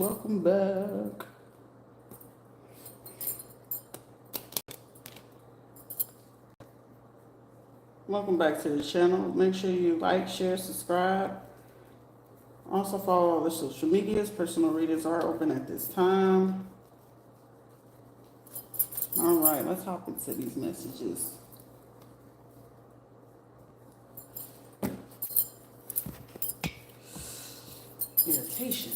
Welcome back. Welcome back to the channel. Make sure you like, share, subscribe. Also follow all the social medias. Personal readings are open at this time. All right, let's hop into these messages. Irritation.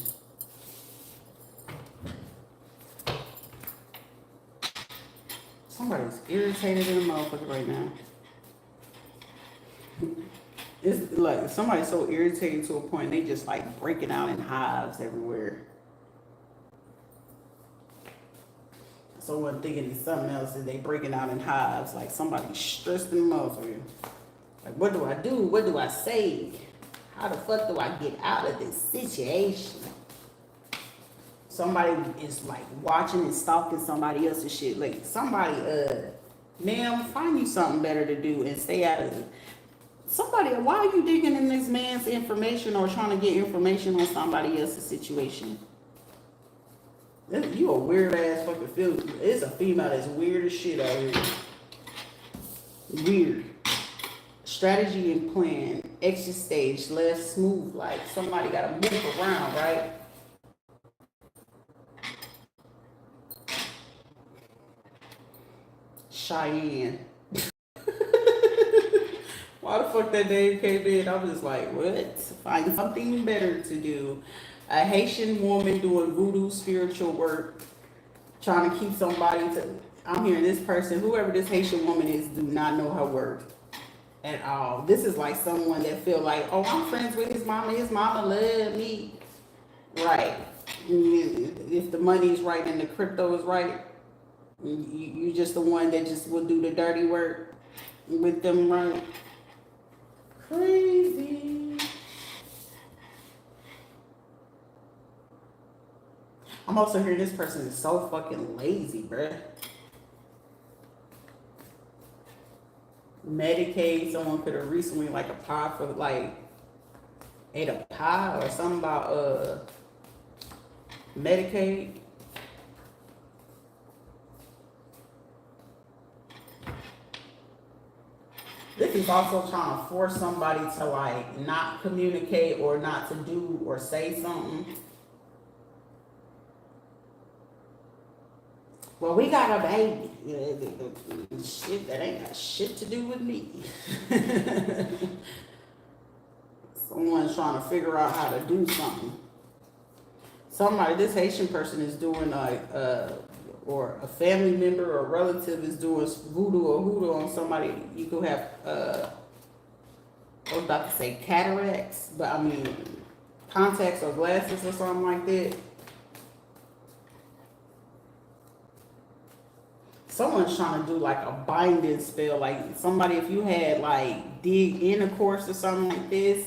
Somebody's irritated in the motherfucker right now. It's like somebody's so irritated to a point they just like breaking out in hives everywhere. Someone thinking it's something else and they breaking out in hives like somebody's stressed in the motherfucker. Like, what do I do? What do I say? How the fuck do I get out of this situation? Somebody is like watching and stalking somebody else's shit. Like somebody, ma'am, find you something better to do and stay out of it. Somebody, why are you digging in this man's information or trying to get information on somebody else's situation? You a weird ass fucking female. It's a female that's weird as shit out here. Weird. Strategy and plan. Exit stage less smooth. Like somebody gotta move around, right? Cheyenne. Why the fuck that name came in? I was just like, what? Find something better to do. A Haitian woman doing voodoo spiritual work, trying to keep somebody to. I'm hearing this person, whoever this Haitian woman is, do not know her worth at all. This is like someone that feel like, oh, I'm friends with his mama love me. Right. If the money's right and the crypto is right, you just the one that just will do the dirty work with them, right? Crazy. I'm also hearing this person is so fucking lazy, bruh. Medicaid, someone could have recently like applied for like ate a pie or something about Medicaid. This is also trying to force somebody to like not communicate or not to do or say something. Well, we got a baby. Shit, that ain't got shit to do with me. Someone's trying to figure out how to do something. Somebody, this Haitian person is doing like, or a family member or relative is doing voodoo or hoodoo on somebody. You could have, I was about to say cataracts, but I mean contacts or glasses or something like that. Someone's trying to do like a binding spell, like somebody, if you had like dig intercourse or something like this,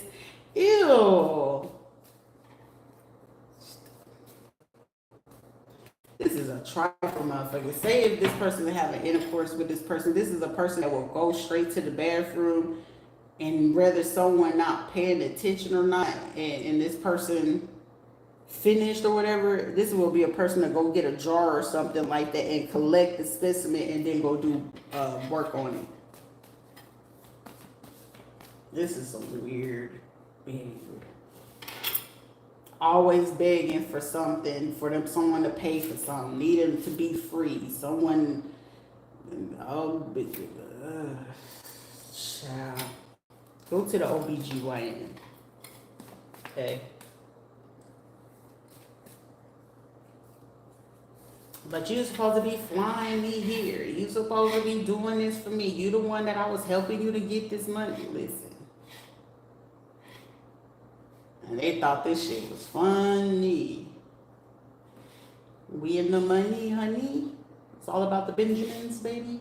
ew. This is a trifle, motherfucker. Say if this person is having intercourse with this person, this is a person that will go straight to the bathroom, and whether someone not paying attention or not, and this person finished or whatever, this will be a person to go get a jar or something like that and collect the specimen and then go do work on it. This is some weird behavior. Always begging for something, for them, someone to pay for something, need them to be free. Someone, oh, child. Go to the OBGYN. Okay. But you're supposed to be flying me here. You're supposed to be doing this for me. You the one that I was helping you to get this money. Listen. And they thought this shit was funny. We in the money, honey. It's all about the Benjamins, baby.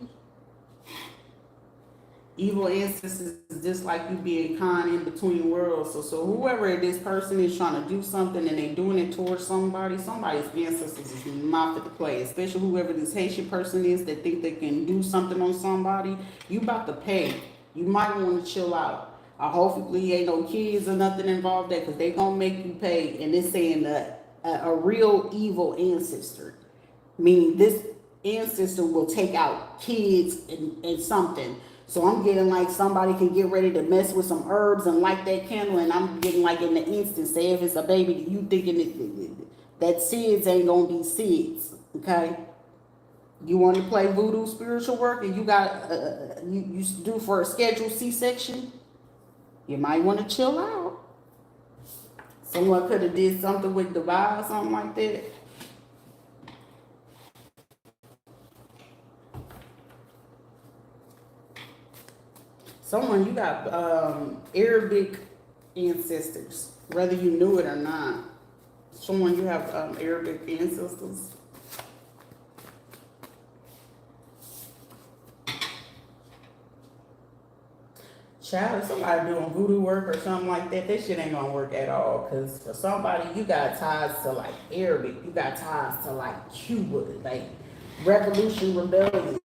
Evil ancestors is just like you being con in between worlds. So whoever this person is trying to do something and they doing it towards somebody's ancestors is not for the play. Especially whoever this Haitian person is that think they can do something on somebody. You about to pay. You might want to chill out. Hopefully ain't no kids or nothing involved there, because they gonna make you pay, and it's saying that a real evil ancestor, meaning this ancestor will take out kids and something. So I'm getting like somebody can get ready to mess with some herbs and light that candle, and I'm getting like in the instant, say if it's a baby, you thinking that SIDS ain't gonna be SIDS, okay? You want to play voodoo spiritual work and you got you do for a scheduled C-section, you might want to chill out. Someone could have did something with the vibe, something like that. Someone, you got Arabic ancestors, whether you knew it or not. Someone, you have Arabic ancestors. Child, if somebody doing voodoo work or something like that, that shit ain't gonna work at all. Because for somebody, you got ties to like Arabic, you got ties to like Cuba, like revolution rebellions.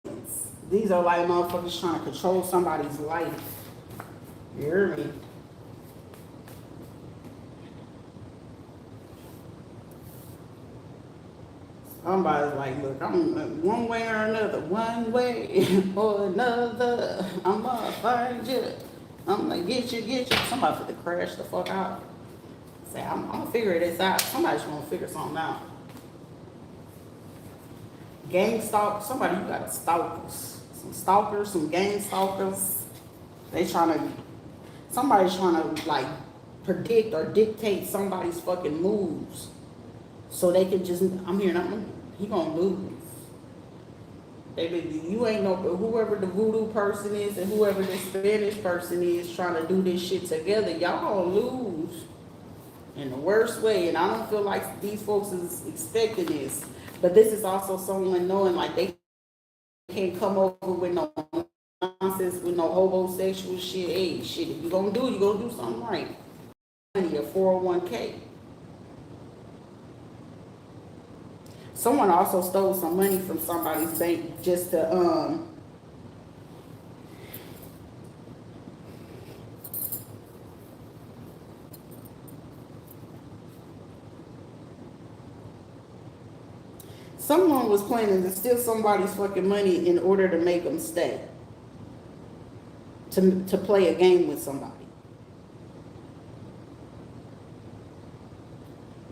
These are like motherfuckers trying to control somebody's life. You hear me? Somebody's like, look, I'm one way or another, one way or another, I'm gonna find you. I'm gonna get you. Somebody to crash the fuck out. Say, I'm gonna figure this out. Somebody's gonna figure something out. Gang stalk, somebody, you got stalkers. Some stalkers, some gang stalkers. Somebody's trying to like predict or dictate somebody's fucking moves. So they can just, I'm here, he gonna lose. Baby, you ain't no, whoever the voodoo person is and whoever the Spanish person is trying to do this shit together, y'all gonna lose in the worst way. And I don't feel like these folks is expecting this. But this is also someone knowing like they can't come over with no nonsense, with no homosexual shit. Hey, shit, if you gonna do something right. Your 401k. Someone also stole some money from somebody's bank just to someone was planning to steal somebody's fucking money in order to make them stay. To play a game with somebody.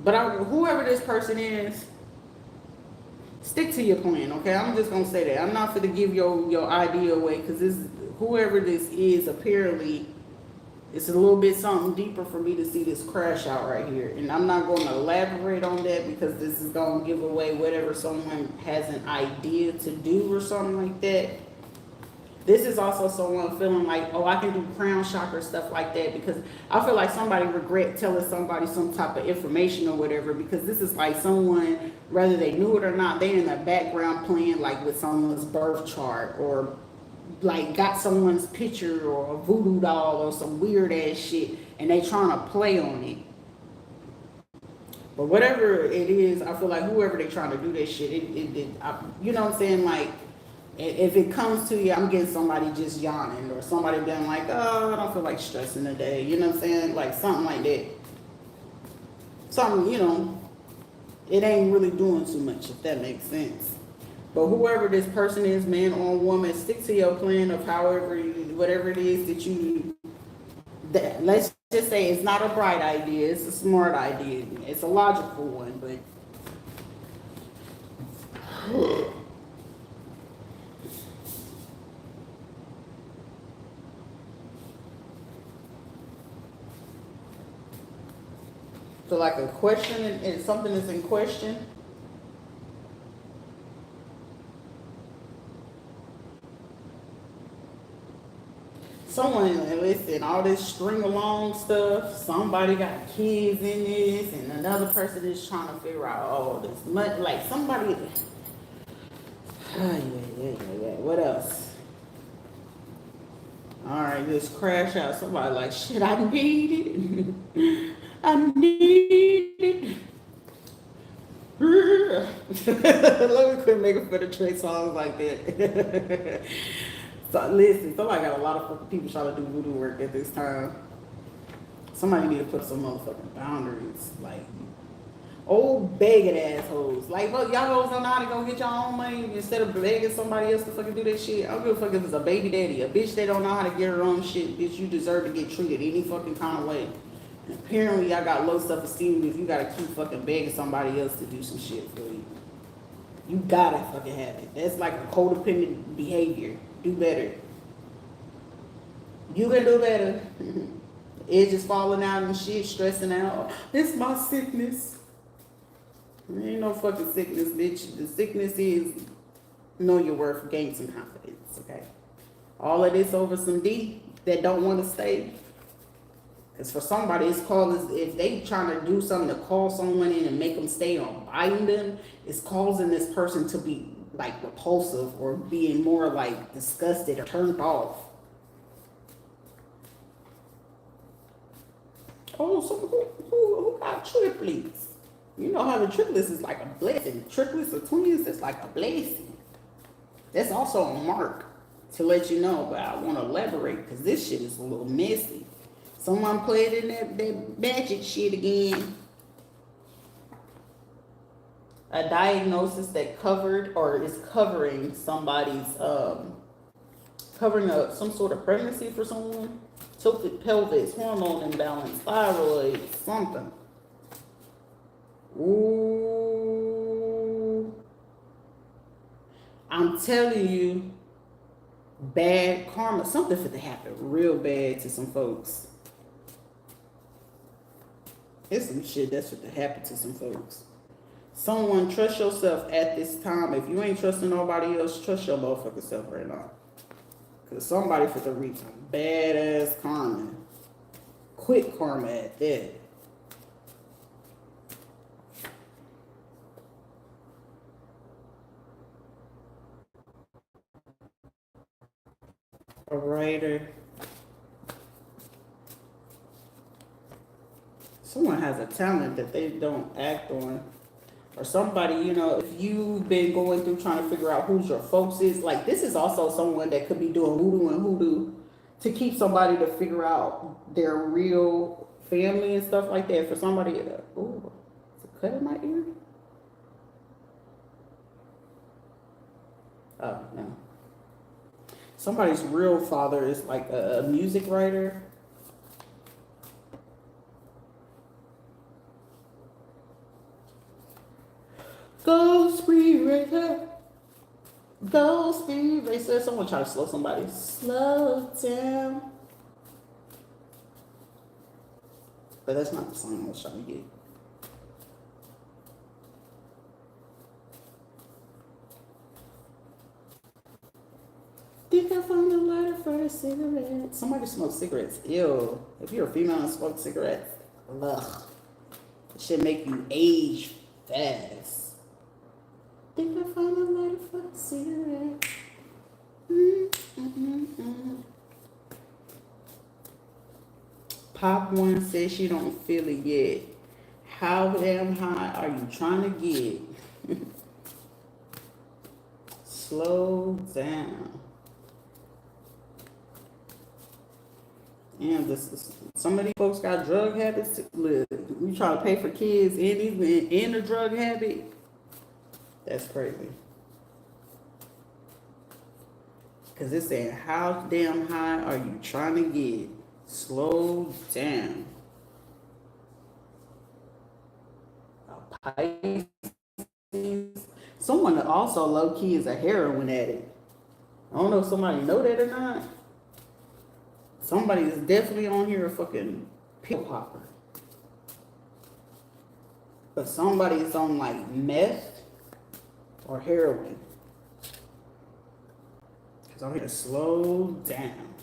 But whoever this person is, stick to your plan, okay? I'm just gonna say that. I'm not gonna give your idea away because whoever this is, apparently it's a little bit something deeper for me to see this crash out right here. And I'm not going to elaborate on that because this is going to give away whatever someone has an idea to do or something like that. This is also someone feeling like, oh, I can do crown chakra stuff like that, because I feel like somebody regret telling somebody some type of information or whatever, because this is like someone, whether they knew it or not, they're in the background playing like with someone's birth chart, or like got someone's picture or a voodoo doll or some weird ass shit, and they trying to play on it. But whatever it is, I feel like whoever they trying to do that shit, you know what I'm saying? Like, if it comes to you, I'm getting somebody just yawning, or somebody being like, oh, I don't feel like stressing today. You know what I'm saying? Like something like that. Something, you know, it ain't really doing too much, if that makes sense. But whoever this person is, man or woman, stick to your plan of whatever it is that you, let's just say it's not a bright idea, it's a smart idea. It's a logical one, but so like a question, and something is in question. Someone, listen, all this string along stuff, somebody got kids in this, and another person is trying to figure out all this money, like somebody, yeah. What else? All right, just crash out. Somebody like, shit, I need it. I need it. Let me quit making for the Trey songs like that. So listen, somebody got a lot of fucking people trying to do voodoo work at this time. Somebody need to put some motherfucking boundaries. Like, Old begging assholes. Like, look, y'all hoes don't know how to go get your own money instead of begging somebody else to fucking do that shit. I don't give a fuck if it's a baby daddy. A bitch that don't know how to get her own shit, bitch, you deserve to get treated any fucking kind of way. And apparently, y'all got low self-esteem if you gotta keep fucking begging somebody else to do some shit for you. You gotta fucking have it. That's like a codependent behavior. Do better. You can do better. It's just falling out and shit, stressing out. It's my sickness. There ain't no fucking sickness, bitch. The sickness is know your worth, gain some confidence, okay? All of this over some D that don't want to stay. Because for somebody, it's called, if they trying to do something to call someone in and make them stay or bind them, it's causing this person to be like repulsive or being more like disgusted or turned off. Oh, so who got triplets? You know how the triplets is like a blessing. Triplets or twins is like a blessing. That's also a mark to let you know, but I want to elaborate because this shit is a little messy. Someone played in that magic shit again. A diagnosis that covered or is covering somebody's, covering some sort of pregnancy for someone. Tilted pelvis, hormone imbalance, thyroid, something. Ooh. I'm telling you, bad karma. Something for to happen real bad to some folks. It's some shit that's what to happen to some folks. Someone, trust yourself at this time. If you ain't trusting nobody else, trust your motherfucking self right now. Because somebody for the reach some badass karma. Quick karma at that. A writer. Someone has a talent that they don't act on. Or somebody, you know, if you've been going through trying to figure out who's your folks is, like this is also someone that could be doing voodoo and hoodoo to keep somebody to figure out their real family and stuff like that. For somebody, ooh, it's a cut in my ear. Oh, no. Somebody's real father is like a music writer. Go speed racer. Go speed racer. Someone try to slow somebody. Slow down. But that's not the song I was trying to get. Think I found a lighter for a cigarette. Somebody smokes cigarettes. Ew. If you're a female and smoke cigarettes, ugh. It should make you age fast. Think I found a lighter for a cigarette. Pop one says she don't feel it yet. How damn high are you trying to get? Slow down. And some of these folks got drug habits. Look, you trying to pay for kids and even in a drug habit. That's crazy. Because it's saying, how damn high are you trying to get? Slow down. A Pisces. Someone that also low-key is a heroin addict. I don't know if somebody know that or not. Somebody is definitely on here a fucking pill popper. But somebody is on like meth or heroin. Because I'm here to slow down.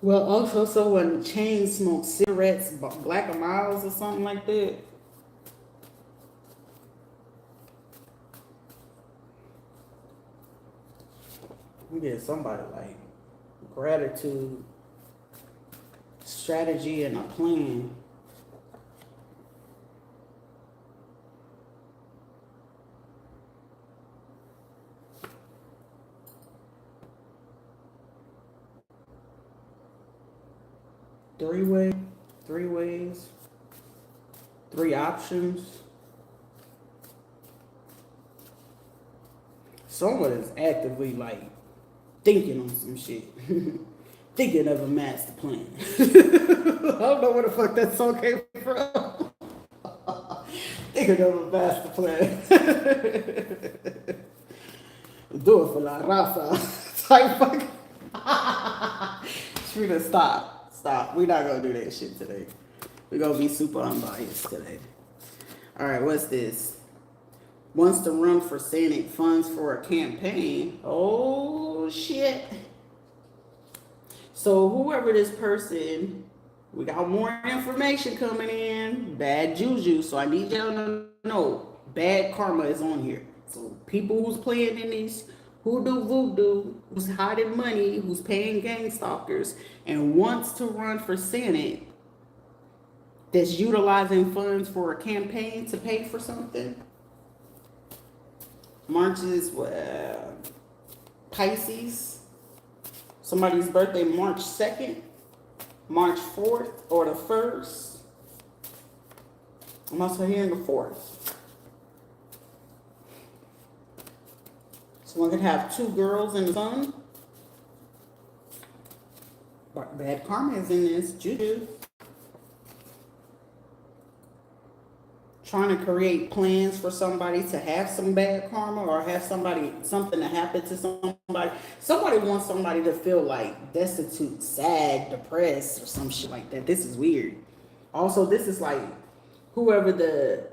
Well, also someone chain smokes cigarettes, Black and Miles or something like that. We get somebody like gratitude, strategy, and a plan. three-way, three ways, three options. Someone is actively like thinking on some shit. Thinking of a master plan. I don't know where the fuck that song came from. Thinking of a master plan. Do it for la raza. Type fucking. Rita, stop. Stop. We're not gonna do that shit today. We're gonna be super unbiased today. Alright, what's this? Wants to run for Senate, funds for a campaign. Oh shit. So whoever this person, we got more information coming in. Bad juju. So I need y'all to know bad karma is on here. So people who's playing in these hoodoo voodoo, who's hiding money, who's paying gang stalkers, and wants to run for Senate, that's utilizing funds for a campaign to pay for something. March is Pisces. Somebody's birthday March 2nd, March 4th, or the 1st. I'm also hearing the 4th. Someone could have two girls and a son. Bad karma is in this. Juju. Trying to create plans for somebody to have some bad karma or have something to happen to somebody. Somebody wants somebody to feel like destitute, sad, depressed, or some shit like that. This is weird. Also, this is like whoever the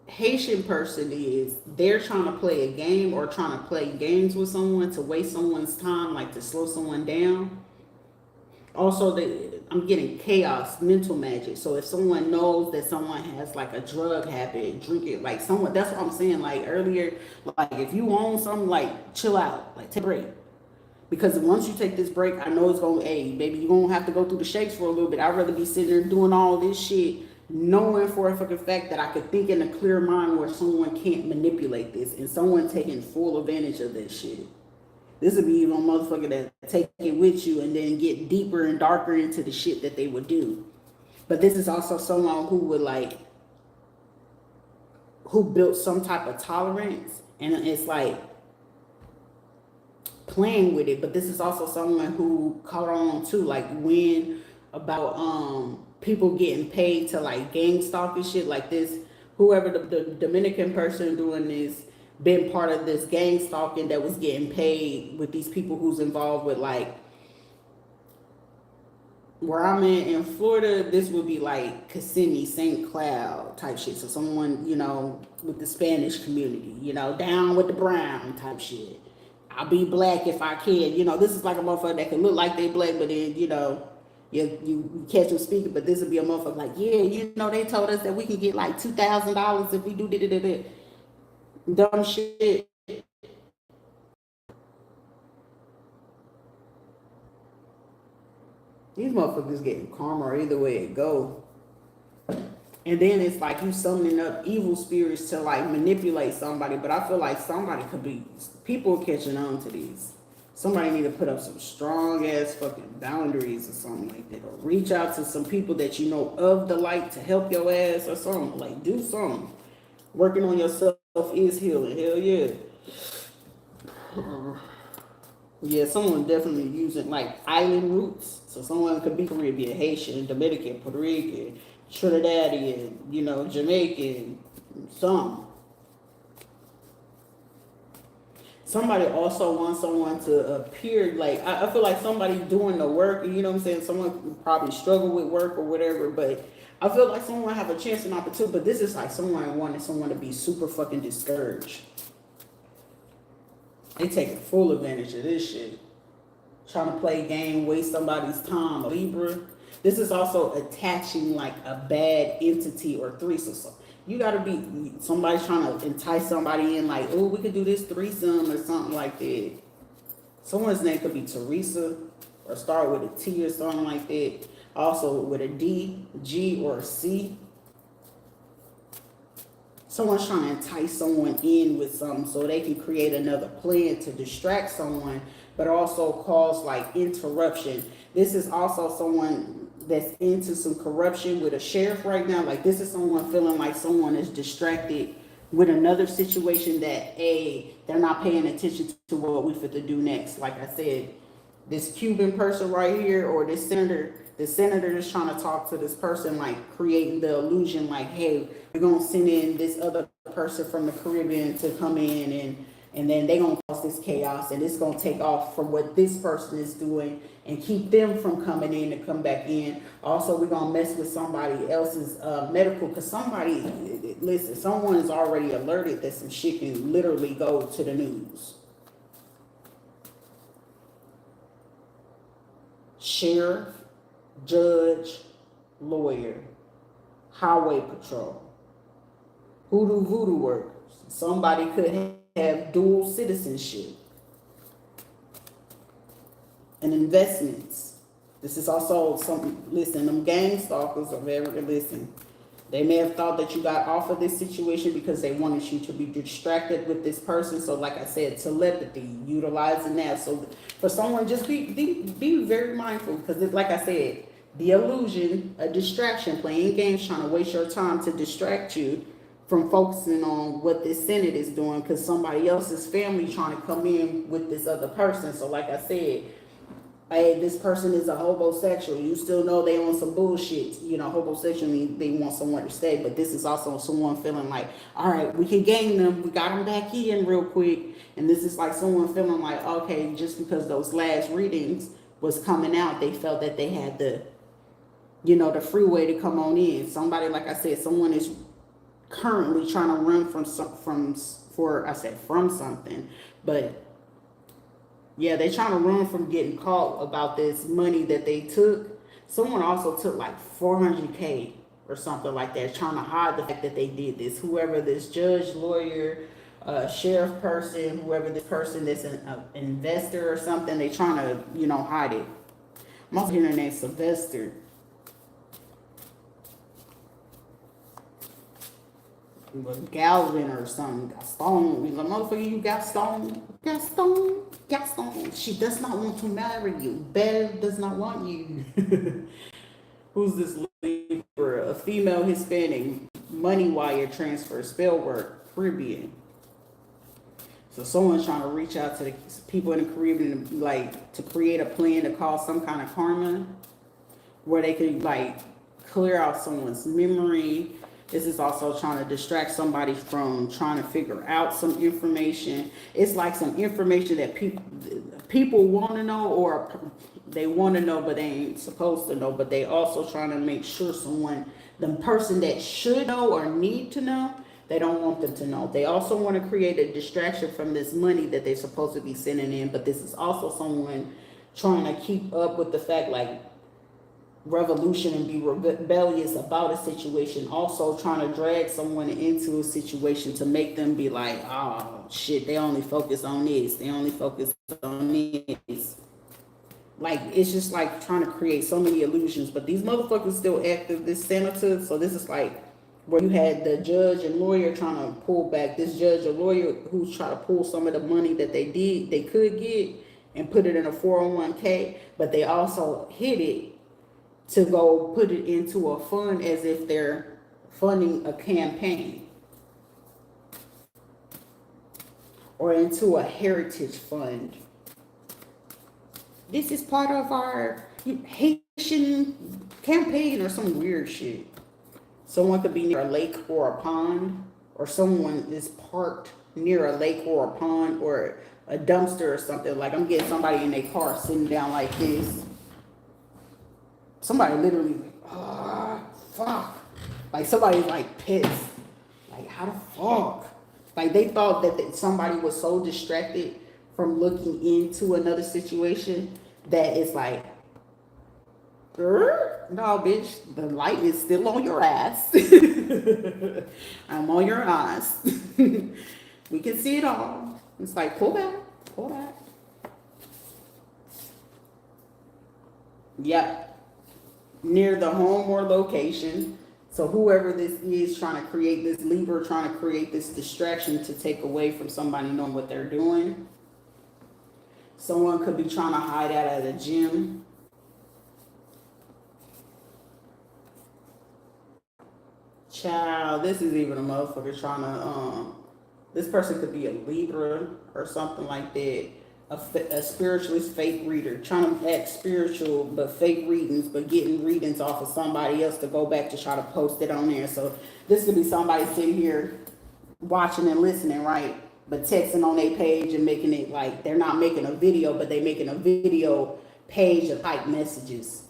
Haitian person is, they're trying to play a game or trying to play games with someone to waste someone's time, like to slow someone down. Also, I'm getting chaos, mental magic. So if someone knows that someone has like a drug habit, drinking, like someone, that's what I'm saying. Like earlier, like if you own something, like chill out, like take a break. Because once you take this break, I know it's going to, hey, baby, you're going to have to go through the shakes for a little bit. I'd rather be sitting there doing all this shit, knowing for a fucking fact that I could think in a clear mind where someone can't manipulate this and someone taking full advantage of this shit. This would be even a motherfucker that take it with you and then get deeper and darker into the shit that they would do. But this is also someone who would like, who built some type of tolerance, and it's like playing with it. But this is also someone who caught on too, like when about people getting paid to like gang stalk and shit like this. Whoever the Dominican person doing this been part of this gang stalking that was getting paid with these people who's involved with like where I'm in Florida, this would be like Kissimmee, St. Cloud type shit. So someone, you know, with the Spanish community, you know, down with the brown type shit. I'll be black if I can. You know, this is like a motherfucker that can look like they black, but then, you know, you catch them speaking, but this would be a motherfucker like, yeah, you know, they told us that we can get like $2,000 if we do da-da-da-da. Dumb shit. These motherfuckers getting karma either way it go. And then it's like you summoning up evil spirits to like manipulate somebody. But I feel like somebody could be, people catching on to these. Somebody need to put up some strong ass fucking boundaries or something like that. Or reach out to some people that you know of the light to help your ass or something. Like do something. Working on yourself is healing. Hell yeah. Yeah, someone definitely using like island roots. So someone could be Caribbean, Haitian, Dominican, Puerto Rican, Trinidadian, you know, Jamaican, some. Somebody also wants someone to appear like, I feel like somebody doing the work, you know what I'm saying? Someone probably struggle with work or whatever, but I feel like someone have a chance and opportunity, but this is like someone wanting someone to be super fucking discouraged. They taking full advantage of this shit. Trying to play a game, waste somebody's time. Libra. This is also attaching like a bad entity or threesome. So you gotta be, somebody's trying to entice somebody in like, oh, we could do this threesome or something like that. Someone's name could be Teresa or start with a T or something like that. Also with a D, G, or C. Someone's trying to entice someone in with something so they can create another plan to distract someone, but also cause like interruption. This is also someone that's into some corruption with a sheriff right now. Like this is someone feeling like someone is distracted with another situation that they're not paying attention to what we fit to do next. Like I said, this Cuban person right here, or this senator, the senator is trying to talk to this person, like creating the illusion like, hey, we're gonna send in this other person from the Caribbean to come in, and then they're gonna cause this chaos, and it's gonna take off from what this person is doing and keep them from coming in and come back in. Also, we're gonna mess with somebody else's medical, because somebody, listen, someone is already alerted that some shit can literally go to the news. Sheriff, judge, lawyer, highway patrol, hoodoo voodoo workers. Somebody could have dual citizenship. And investments. This is also some, listen, them gang stalkers are very, listen. They may have thought that you got off of this situation because they wanted you to be distracted with this person. So like I said, telepathy, utilizing that. So for someone, just be very mindful, because like I said, the illusion, a distraction, playing games, trying to waste your time to distract you from focusing on what this Senate is doing, because somebody else's family trying to come in with this other person. So like I said, hey, this person is a homosexual. You still know they on some bullshit. You know, homosexual means they want someone to stay, but this is also someone feeling like, all right, we can gain them. We got them back in real quick. And this is like someone feeling like, okay, just because those last readings was coming out, they felt that they had the, you know, the freeway to come on in. Somebody, like I said, someone is currently trying to run from something, but yeah, they're trying to run from getting caught about this money that they took. Someone also took like 400K or something like that, trying to hide the fact that they did this. Whoever this judge, lawyer, sheriff person, whoever this person that's an investor or something, they trying to, you know, hide it. I'm also hearing that Sylvester. Galvin or something, Gaston. He's like, motherfucker, you Gaston. She does not want to marry you. Bev does not want you. Who's this Libra? A female Hispanic, money wire transfer, spell work, Caribbean. So someone's trying to reach out to the people in the Caribbean, like to create a plan to cause some kind of karma, where they could like clear out someone's memory. This is also trying to distract somebody from trying to figure out some information. It's like some information that people want to know, or they want to know, but they ain't supposed to know. But they also trying to make sure the person that should know or need to know, they don't want them to know. They also want to create a distraction from this money that they're supposed to be sending in. But this is also someone trying to keep up with the fact, like, revolution and be rebellious about a situation, also trying to drag someone into a situation to make them be like, oh shit, they only focus on this, they only focus on this. Like, it's just like trying to create so many illusions. But these motherfuckers still active, this senator. So this is like where you had the judge and lawyer trying to pull back, this judge or lawyer who's trying to pull some of the money that they could get and put it in a 401k, but they also hid it to go put it into a fund as if they're funding a campaign, or into a heritage fund. This is part of our Haitian campaign or some weird shit. Someone could be near a lake or a pond, or someone is parked near a lake or a pond or a dumpster or something. Like, I'm getting somebody in their car sitting down like this. Somebody literally like, fuck. Like, somebody's like pissed. Like, how the fuck? Like, they thought that somebody was so distracted from looking into another situation that it's like, no, bitch, the light is still on your ass. I'm on your eyes. We can see it all. It's like, pull back, pull back. Yep. Near the home or location. So whoever this is trying to create this Libra, trying to create this distraction to take away from somebody knowing what they're doing. Someone could be trying to hide out at a gym. Child, this is even a motherfucker trying to, this person could be a Libra or something like that. A spiritualist fake reader, trying to act spiritual but fake readings, but getting readings off of somebody else to go back to try to post it on there. So this could be somebody sitting here watching and listening, right? But texting on their page and making it like they're not making a video, but they making a video page of hype messages.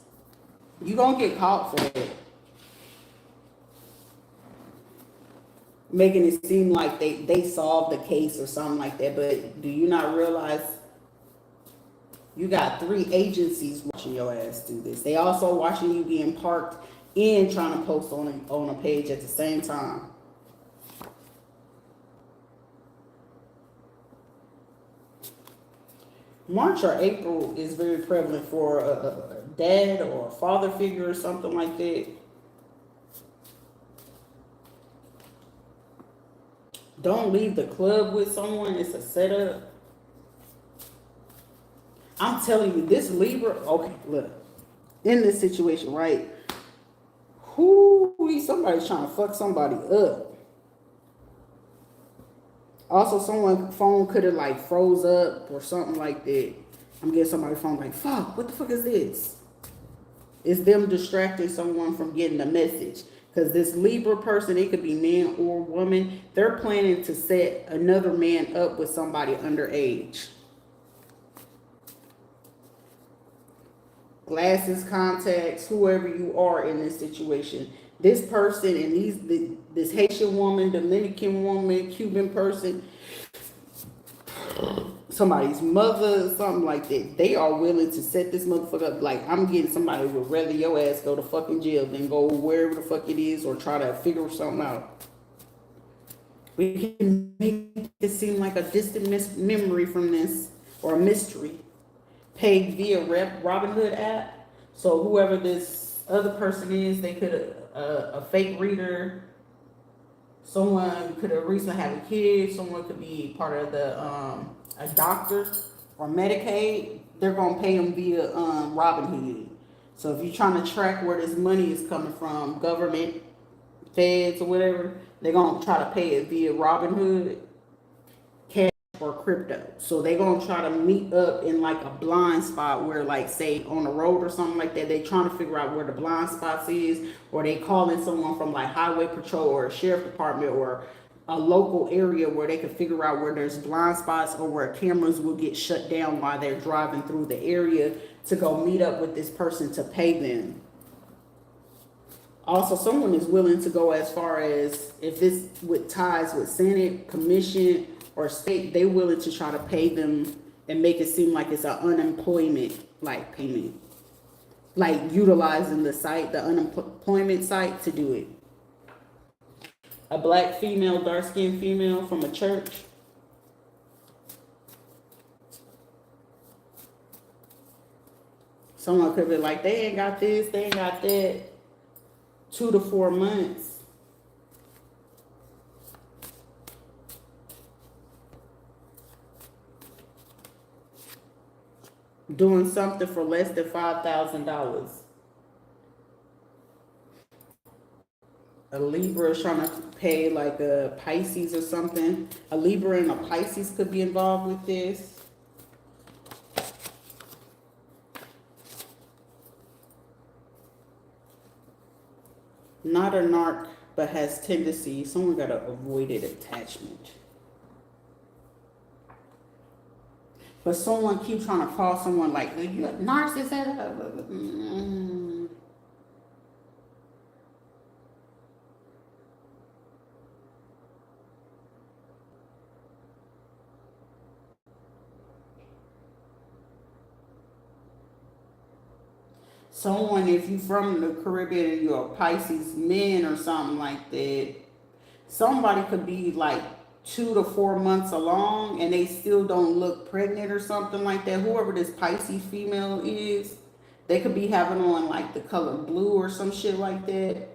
You gonna get caught for it. Making it seem like they solved the case or something like that. But do you not realize you got 3 agencies watching your ass do this? They also watching you being parked and trying to post on a page at the same time. March or April is very prevalent for a dad or a father figure or something like that. Don't leave the club with someone. It's a setup. I'm telling you, this Libra, okay, look, in this situation, right? Somebody's trying to fuck somebody up. Also, someone's phone could have like froze up or something like that. I'm getting somebody's phone like, fuck, what the fuck is this? It's them distracting someone from getting the message. Because this Libra person, it could be man or woman, they're planning to set another man up with somebody underage. Glasses, contacts, whoever you are in this situation. This person and this Haitian woman, Dominican woman, Cuban person, somebody's mother, something like that. They are willing to set this motherfucker up. Like, I'm getting somebody who would rather your ass go to fucking jail than go wherever the fuck it is or try to figure something out. We can make it seem like a distant memory from this or a mystery. Paid via Robinhood app. So whoever this other person is, they could a fake reader. Someone could have recently had a kid. Someone could be part of the a doctor or Medicaid. They're gonna pay them via Robinhood. So if you're trying to track where this money is coming from, government, feds or whatever, they're gonna try to pay it via Robinhood, cash or crypto. So they're gonna try to meet up in like a blind spot where, like, say on the road or something like that, they trying to figure out where the blind spots is, or they calling someone from like highway patrol or a sheriff department or a local area where they can figure out where there's blind spots or where cameras will get shut down while they're driving through the area to go meet up with this person to pay them. Also, someone is willing to go as far as, if this with ties with Senate, commission, or state, they willing to try to pay them and make it seem like it's an unemployment like payment. Like utilizing the site, the unemployment site to do it. A black female, dark-skinned female from a church. Someone could be like, they ain't got this, they ain't got that. 2 to 4 months. Doing something for less than $5,000. A Libra is trying to pay like a Pisces or something. A Libra and a Pisces could be involved with this. Not a narc, but has tendency. Someone got an avoided attachment. But someone keeps trying to call someone like, you a narcissist. Someone, if you from the Caribbean and you're a Pisces man or something like that, somebody could be like 2 to 4 months along and they still don't look pregnant or something like that. Whoever this Pisces female is, they could be having on like the color blue or some shit like that.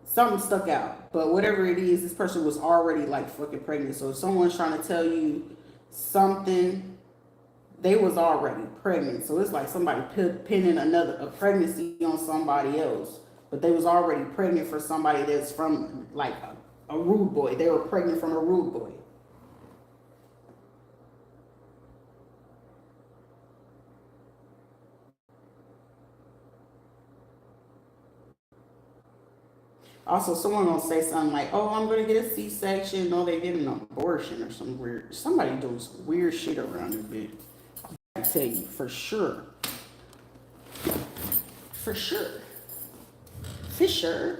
Something stuck out. But whatever it is, this person was already like fucking pregnant. So if someone's trying to tell you something, they was already pregnant. So it's like somebody pinning a pregnancy on somebody else. but they was already pregnant for somebody that's from like a rude boy. They were pregnant from a rude boy. Also, someone gonna say something like, "Oh, I'm gonna get a C-section." No, they get an abortion or some weird. Somebody doing some weird shit around this bitch. I tell you for sure, for sure, for sure.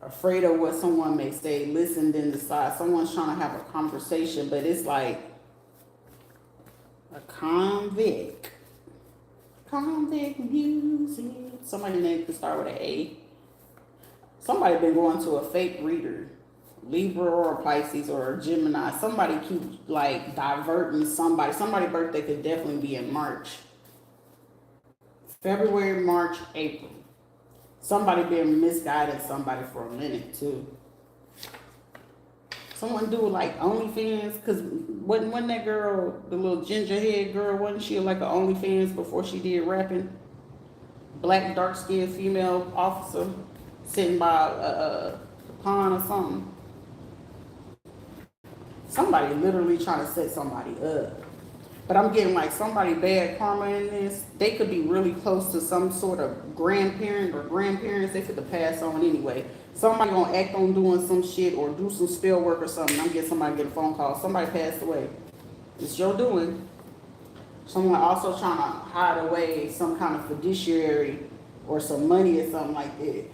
Afraid of what someone may say. Listen, then decide. Someone's trying to have a conversation, but it's like a convict. Convict music. Somebody name could start with an A. Somebody been going to a fake reader, Libra or a Pisces or a Gemini. Somebody keep like diverting somebody. Somebody's birthday could definitely be in March, February, March, April. Somebody been misguided somebody for a minute too. Someone do like OnlyFans, cause wasn't that girl, the little ginger head girl, wasn't she like an OnlyFans before she did rapping? Black dark skinned female officer sitting by a pond or something. Somebody literally trying to set somebody up. But I'm getting like somebody bad karma in this. They could be really close to some sort of grandparent or grandparents. They could have passed on anyway. Somebody gonna act on doing some shit or do some spell work or something. I'm getting somebody get a phone call. Somebody passed away. It's your doing. Someone also trying to hide away some kind of fiduciary or some money or something like that.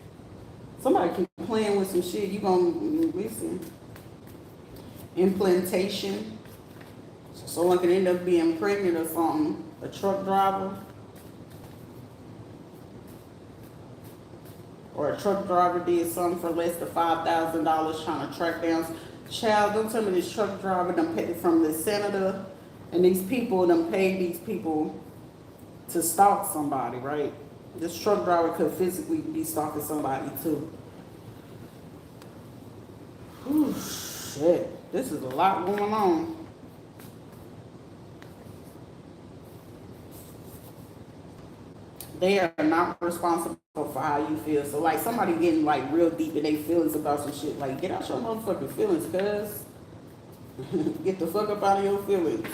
Somebody keep playing with some shit. You gonna listen. Implantation. Someone can end up being pregnant or something. A truck driver. Or a truck driver did something for less than $5,000 trying to track down. Child, don't tell me this truck driver done paid from the senator and these people done paid these people to stalk somebody, right? This truck driver could physically be stalking somebody too. Whew, shit. This is a lot going on. They are not responsible for how you feel. So like somebody getting like real deep in their feelings about some shit. Like get out your motherfucking feelings, cuz. Get the fuck up out of your feelings.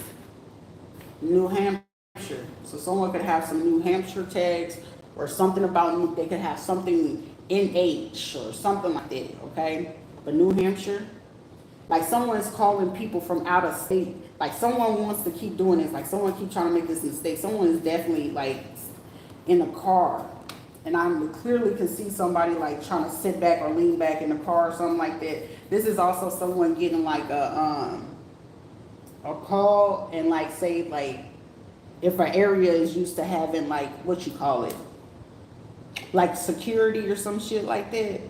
New Hampshire. So someone could have some New Hampshire tags or something about they could have something in H or something like that, okay? But New Hampshire, like someone's calling people from out of state. Like someone wants to keep doing this. Like someone keep trying to make this mistake. Someone is definitely like in a car, and I clearly can see somebody like trying to sit back or lean back in the car or something like that. This is also someone getting like a call, and like say like if an area is used to having like what you call it, like security or some shit like that.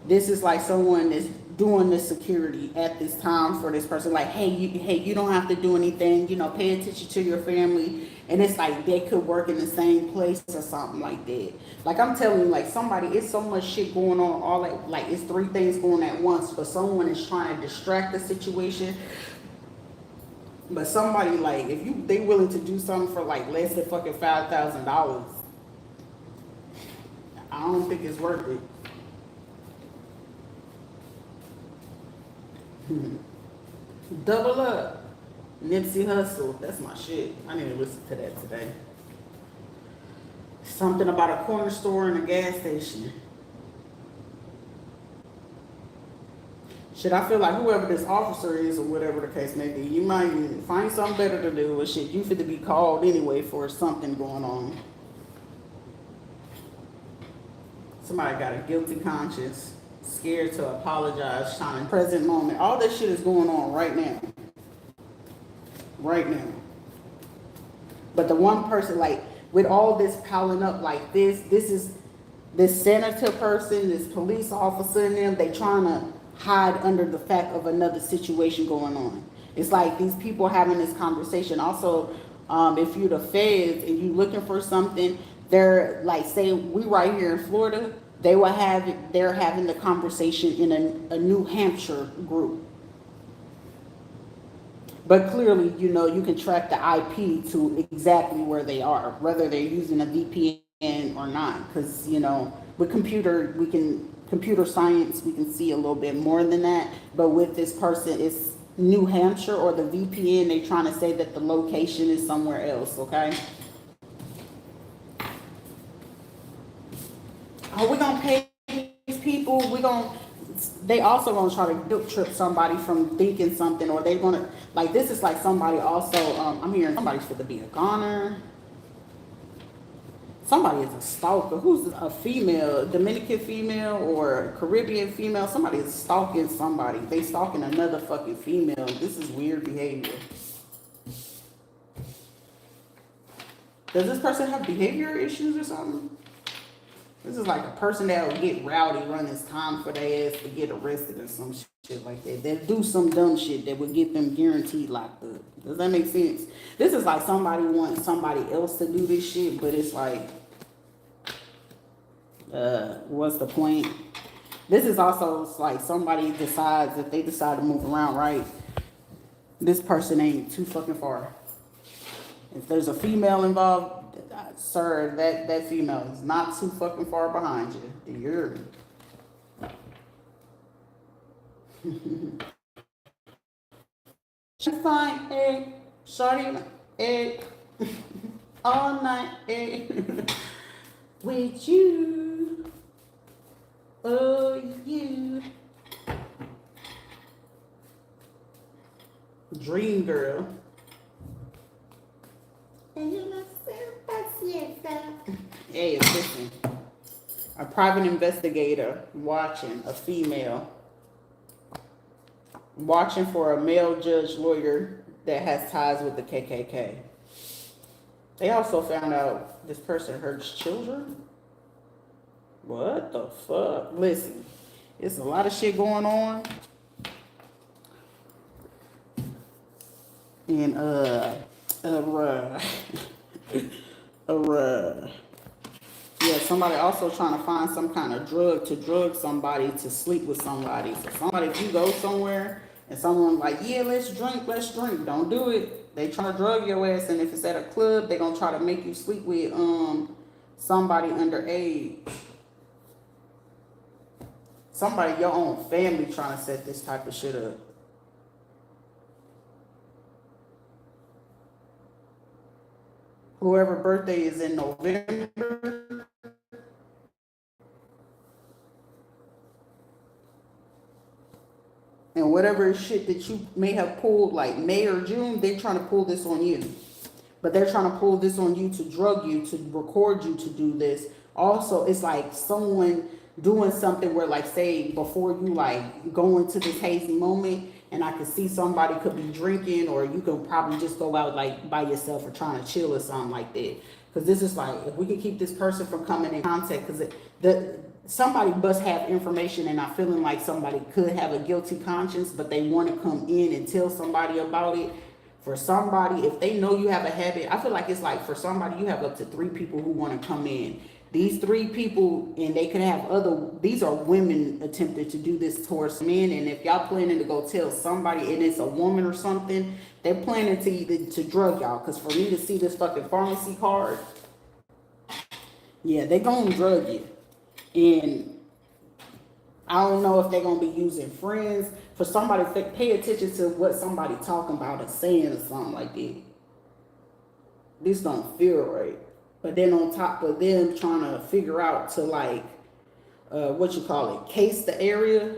This is like someone that's doing the security at this time for this person. Like, hey, you don't have to do anything. You know, pay attention to your family. And it's like they could work in the same place or something like that. Like I'm telling you, like somebody, it's so much shit going on. All that, like it's three things going at once. But someone is trying to distract the situation. But somebody like if they willing to do something for like less than fucking $5,000, I don't think it's worth it. Double up. Nipsey Hussle. That's my shit. I need to listen to that today. Something about a corner store and a gas station. Shit, I feel like whoever this officer is or whatever the case may be, you might find something better to do or shit. You fit to be called anyway for something going on. Somebody got a guilty conscience. Scared to apologize, trying present moment. All this shit is going on right now. Right now. But the one person, like, with all this piling up like this is this senator person, this police officer and them, they trying to hide under the fact of another situation going on. It's like these people having this conversation. Also, if you're the feds and you looking for something, they're like, say we right here in Florida, they're having the conversation in a New Hampshire group. But clearly, you know, you can track the IP to exactly where they are, whether they're using a VPN or not. Because, you know, with computer science, we can see a little bit more than that. But with this person, it's New Hampshire or the VPN, they trying to say that the location is somewhere else, okay? Are we gonna pay these people? They also gonna try to guilt trip somebody from thinking something, or they gonna, like, this is like somebody also, I'm hearing somebody's fit to be a goner. Somebody is a stalker. Who's a female, Dominican female or Caribbean female? Somebody is stalking somebody. They stalking another fucking female. This is weird behavior. Does this person have behavior issues or something? This is like a person that will get rowdy, run his time for their ass to get arrested or some shit like that. They'll do some dumb shit that would get them guaranteed locked up. Does that make sense? This is like somebody wants somebody else to do this shit, but it's like, what's the point? This is also like somebody decides, if they decide to move around, right? This person ain't too fucking far. If there's a female involved, sir, that female is not too fucking far behind you. You're fine, hey, shorty, hey, all night, hey, with you, oh you, dream girl. Hey, listen. A private investigator watching a female, watching for a male judge lawyer that has ties with the KKK. They also found out this person hurts children. What the fuck? Listen, it's a lot of shit going on. And yeah, somebody also trying to find some kind of drug to drug somebody to sleep with somebody. So somebody, if you go somewhere and someone like, yeah, let's drink, don't do it. They trying to drug your ass, and if it's at a club, they gonna try to make you sleep with somebody underage. Somebody, your own family trying to set this type of shit up. Whoever birthday is in November, and whatever shit that you may have pulled like May or June, they're trying to pull this on you. But they're trying to pull this on you to drug you, to record you to do this. Also, it's like someone doing something where, like, say, before you like go into this hazy moment, and I could see somebody could be drinking, or you could probably just go out like by yourself or trying to chill or something like that. Because this is like, if we can keep this person from coming in contact, because somebody must have information and not feeling like somebody could have a guilty conscience, but they want to come in and tell somebody about it. For somebody, if they know you have a habit, I feel like it's like for somebody, you have up to 3 people who want to come in. These 3 people, and they could have these are women attempted to do this towards men. And if y'all planning to go tell somebody and it's a woman or something, they're planning to drug y'all. Because for me to see this fucking pharmacy card, yeah, they gonna drug you. And I don't know if they're gonna be using friends. For somebody, pay attention to what somebody talking about or saying or something like that. This don't feel right. But then on top of them trying to figure out to like, case the area.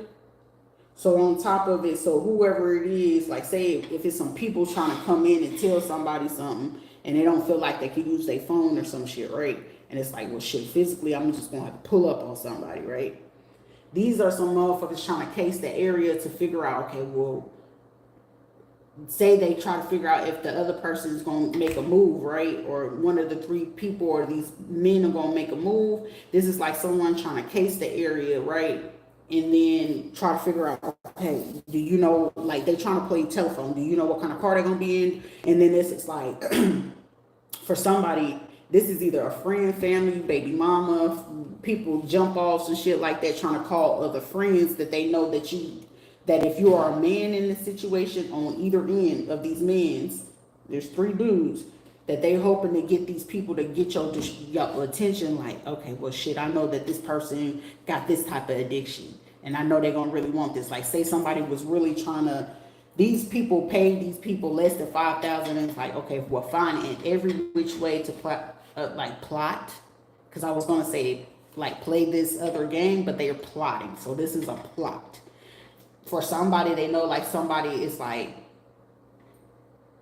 So on top of it, so whoever it is, like say if it's some people trying to come in and tell somebody something and they don't feel like they can use their phone or some shit, right? And it's like, well shit, physically I'm just gonna have to pull up on somebody, right? These are some motherfuckers trying to case the area to figure out, okay, well, say they try to figure out if the other person is going to make a move, right? Or one of the 3 people or these men are going to make a move. This is like someone trying to case the area, right? And then try to figure out, okay, do you know, like they trying to play telephone. Do you know what kind of car they're going to be in? And then this is like, for somebody, this is either a friend, family, baby mama, people jump offs and shit like that, trying to call other friends that they know that you that if you are a man in this situation, on either end of these men's, there's 3 dudes, that they hoping to get these people to get your attention. Like, okay, well, shit, I know that this person got this type of addiction, and I know they're gonna really want this. Like, say somebody was really trying to, these people paid these people less than 5,000, and it's like, okay, well, fine, in every which way to plot, because I was gonna say like play this other game, but they are plotting. So this is a plot for somebody they know. Like, somebody is like,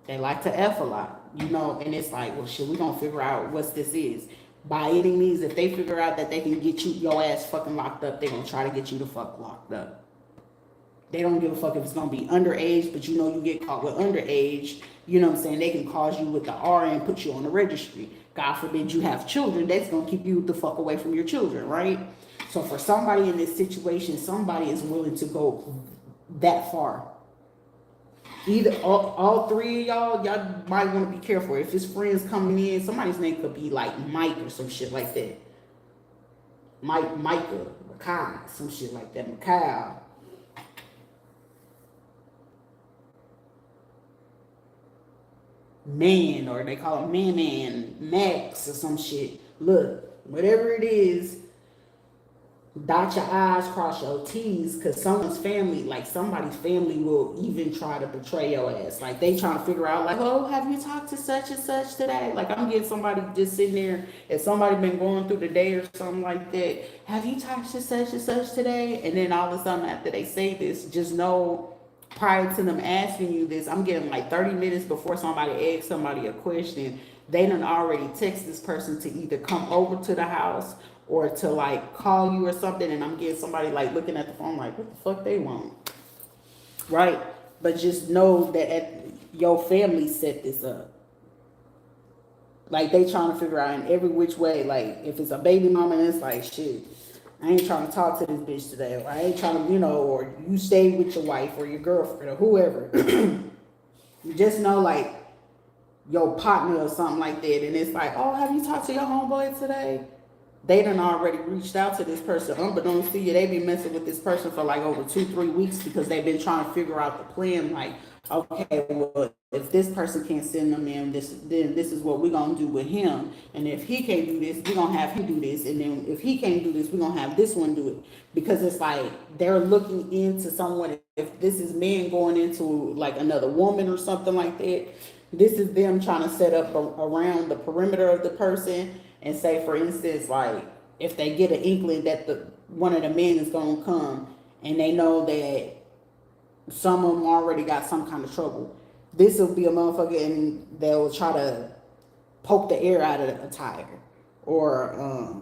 they like to F a lot, you know, and it's like, well, shit, we gonna figure out what this is. By any means, if they figure out that they can get your ass fucking locked up, they gonna try to get you the fuck locked up. They don't give a fuck if it's gonna be underage, but you know, you get caught with underage, you know what I'm saying? They can cause you with the R and put you on the registry. God forbid you have children, that's gonna keep you the fuck away from your children, right? So for somebody in this situation, somebody is willing to go that far. Either all 3 of y'all might want to be careful. If it's friends coming in, somebody's name could be like Mike or some shit like that. Micah, Makai, some shit like that. Makai. Man, or they call him Man, Max or some shit. Look, whatever it is, dot your I's, cross your T's, because someone's family, like somebody's family will even try to betray your ass. Like, they trying to figure out, like, oh, have you talked to such and such today? Like, I'm getting somebody just sitting there, if somebody been going through the day or something like that, have you talked to such and such today? And then all of a sudden, after they say this, just know, prior to them asking you this, I'm getting like 30 minutes before somebody asks somebody a question, they done already text this person to either come over to the house or to like call you or something, and I'm getting somebody like looking at the phone like, what the fuck they want, right? But just know that your family set this up. Like, they trying to figure out in every which way, like if it's a baby mama and it's like, shit, I ain't trying to talk to this bitch today, or I ain't trying to, you know, or you stay with your wife or your girlfriend or whoever. You just know, like, your partner or something like that, and it's like, oh, have you talked to your homeboy today? They done already reached out to this person. Unbeknownst to you, they been messing with this person for like over 2-3 weeks because they've been trying to figure out the plan. Like, okay, well, if this person can't send them in, then this is what we're gonna do with him. And if he can't do this, we're gonna have him do this. And then if he can't do this, we're gonna have this one do it. Because it's like they're looking into someone. If this is men going into like another woman or something like that, this is them trying to set up around the perimeter of the person. And say, for instance, like, if they get an inkling that one of the men is going to come, and they know that some of them already got some kind of trouble, this will be a motherfucker, and they'll try to poke the air out of a tire, or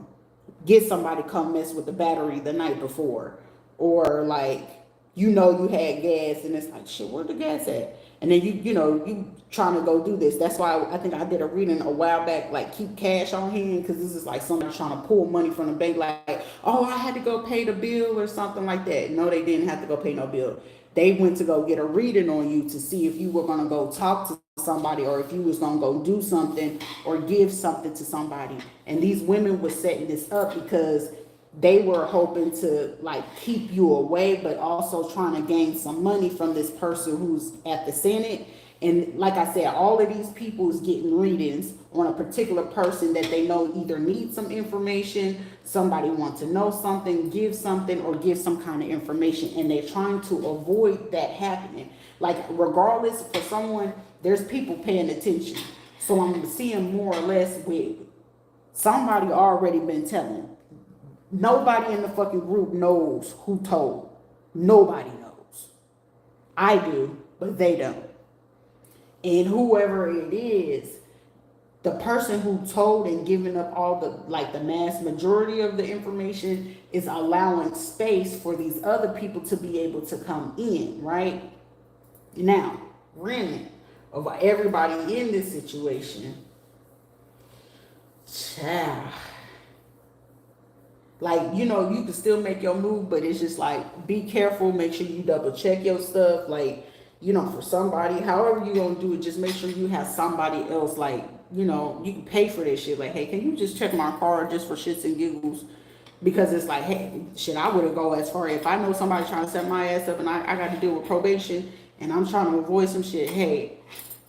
get somebody to come mess with the battery the night before, or like, you know, you had gas, and it's like, shit, where the gas at? And then you trying to go do this. That's why I think I did a reading a while back, like, keep cash on hand, because this is like somebody trying to pull money from the bank, like, oh, I had to go pay the bill or something like that. No, they didn't have to go pay no bill. They went to go get a reading on you to see if you were going to go talk to somebody, or if you was going to go do something or give something to somebody. And these women were setting this up because they were hoping to like keep you away, but also trying to gain some money from this person who's at the Senate. And like I said, all of these people is getting readings on a particular person that they know either needs some information, somebody wants to know something, give something, or give some kind of information. And they're trying to avoid that happening. Like, regardless, for someone, there's people paying attention. So I'm seeing more or less with somebody already been telling. Nobody in the fucking group knows who told. Nobody knows. I do, but they don't. And whoever it is, the person who told and given up all the, like, the mass majority of the information is allowing space for these other people to be able to come in, right? Now, remnant of everybody in this situation, child. Like, you know, you can still make your move, but it's just like, be careful, make sure you double check your stuff. Like, you know, for somebody, however you gonna do it, just make sure you have somebody else, like, you know, you can pay for this shit. Like, hey, can you just check my car just for shits and giggles? Because it's like, hey, shit, I wouldn't go as far. If I know somebody trying to set my ass up and I got to deal with probation and I'm trying to avoid some shit, hey,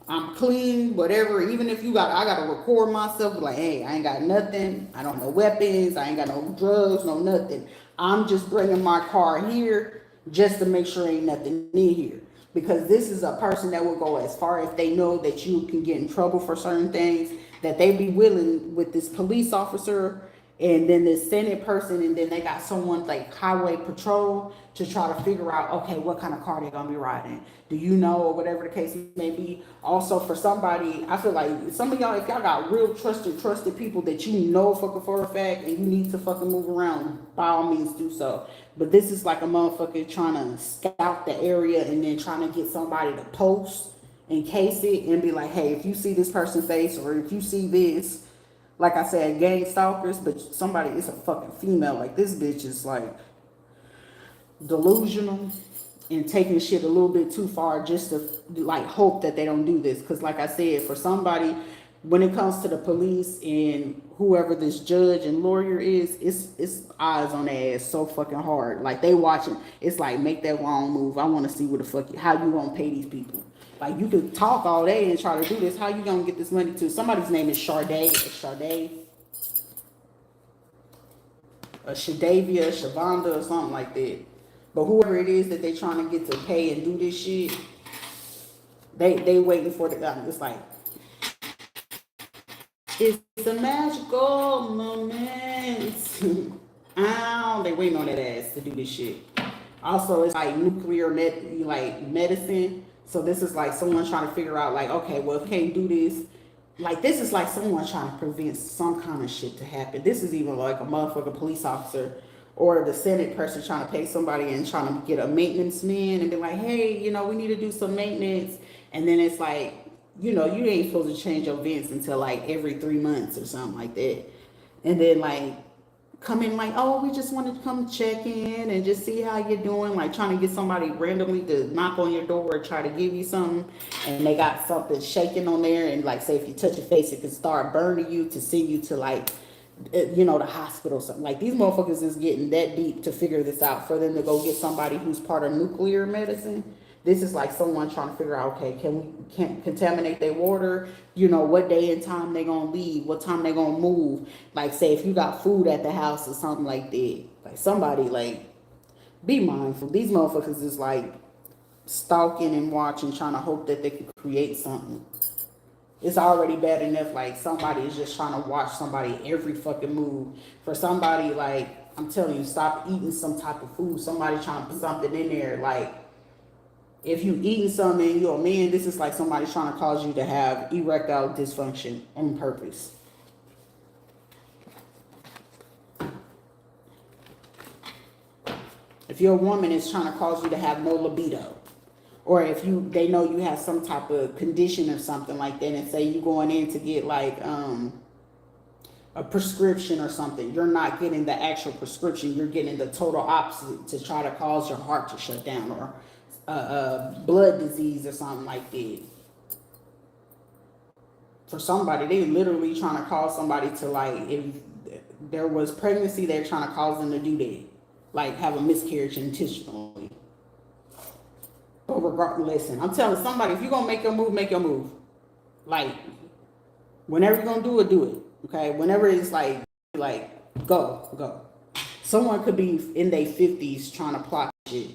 I'm clean, whatever. Even if I got to record myself, like, hey, I ain't got nothing. I don't know weapons. I ain't got no drugs, no nothing. I'm just bringing my car here just to make sure ain't nothing in here. Because this is a person that will go as far if they know that you can get in trouble for certain things, that they be willing with this police officer and then the Senate person, and then they got someone like highway patrol to try to figure out, okay, what kind of car they're gonna be riding. Do you know, or whatever the case may be. Also, for somebody, I feel like some of y'all, if y'all got real trusted people that you know fucking for a fact, and you need to fucking move around, by all means do so. But this is like a motherfucker trying to scout the area and then trying to get somebody to post and case it and be like, hey, if you see this person's face or if you see this, like I said, gang stalkers, but somebody is a fucking female. Like, this bitch is like delusional and taking shit a little bit too far just to like hope that they don't do this. Because like I said, for somebody, when it comes to the police and whoever this judge and lawyer is, it's eyes on their ass so fucking hard. Like, they watching. It's like, make that wrong move. I want to see what the fuck, how you gonna pay these people. Like, you could talk all day and try to do this. How you gonna get this money to? Somebody's name is Sade, Shadavia, Shavonda, or something like that. But whoever it is that they trying to get to pay and do this shit, they waiting for the. It's like, it's a magical moment. Ow, they waiting on that ass to do this shit. Also, it's like nuclear medicine. So this is like someone trying to figure out, like, okay, well, if can't do this, like, this is like someone trying to prevent some kind of shit to happen. This is even like a motherfucking police officer or the Senate person trying to pay somebody and trying to get a maintenance man and be like, hey, we need to do some maintenance. And then it's like, you ain't supposed to change your vents until like every 3 months or something like that. And then like come in like, oh, we just wanted to come check in and just see how you're doing, like trying to get somebody randomly to knock on your door or try to give you something, and they got something shaking on there, and like say if you touch your face it can start burning you to send you to like the hospital or something. Like, these motherfuckers is getting that deep to figure this out for them to go get somebody who's part of nuclear medicine. This is like someone trying to figure out, okay, can't contaminate their water, what day and time they gonna leave, what time they gonna move. Like, say if you got food at the house or something like that. Like, somebody, like, be mindful. These motherfuckers is like stalking and watching, trying to hope that they can create something. It's already bad enough, like, somebody is just trying to watch somebody every fucking move. For somebody, like, I'm telling you, stop eating some type of food. Somebody trying to put something in there, like, if you eating something and you're a man, this is like somebody trying to cause you to have erectile dysfunction on purpose. If you're a woman, it's trying to cause you to have no libido. Or if they know you have some type of condition or something like that, and say you going in to get like a prescription or something, you're not getting the actual prescription, you're getting the total opposite to try to cause your heart to shut down, or blood disease or something like that. For somebody, they literally trying to cause somebody to, like, if there was pregnancy, they're trying to cause them to do that, like have a miscarriage intentionally. But regardless, listen, I'm telling somebody, if you're gonna make your move, make your move. Like, whenever you're gonna do it, okay? Whenever it's like go. Someone could be in their 50s trying to plot shit.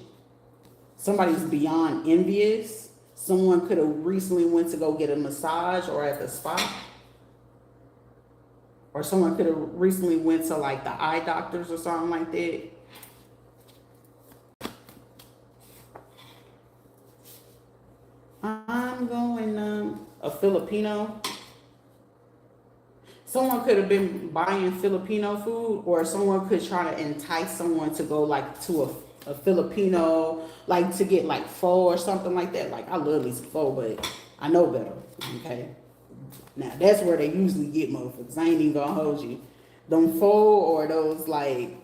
Somebody's beyond envious. Someone could have recently went to go get a massage or at the spa. Or someone could have recently went to like the eye doctors or something like that. I'm going a Filipino. Someone could have been buying Filipino food, or someone could try to entice someone to go like to a Filipino, like to get like pho or something like that. Like, I love these pho, but I know better. Okay, now that's where they usually get motherfuckers. I ain't even gonna hold you. Them pho or those like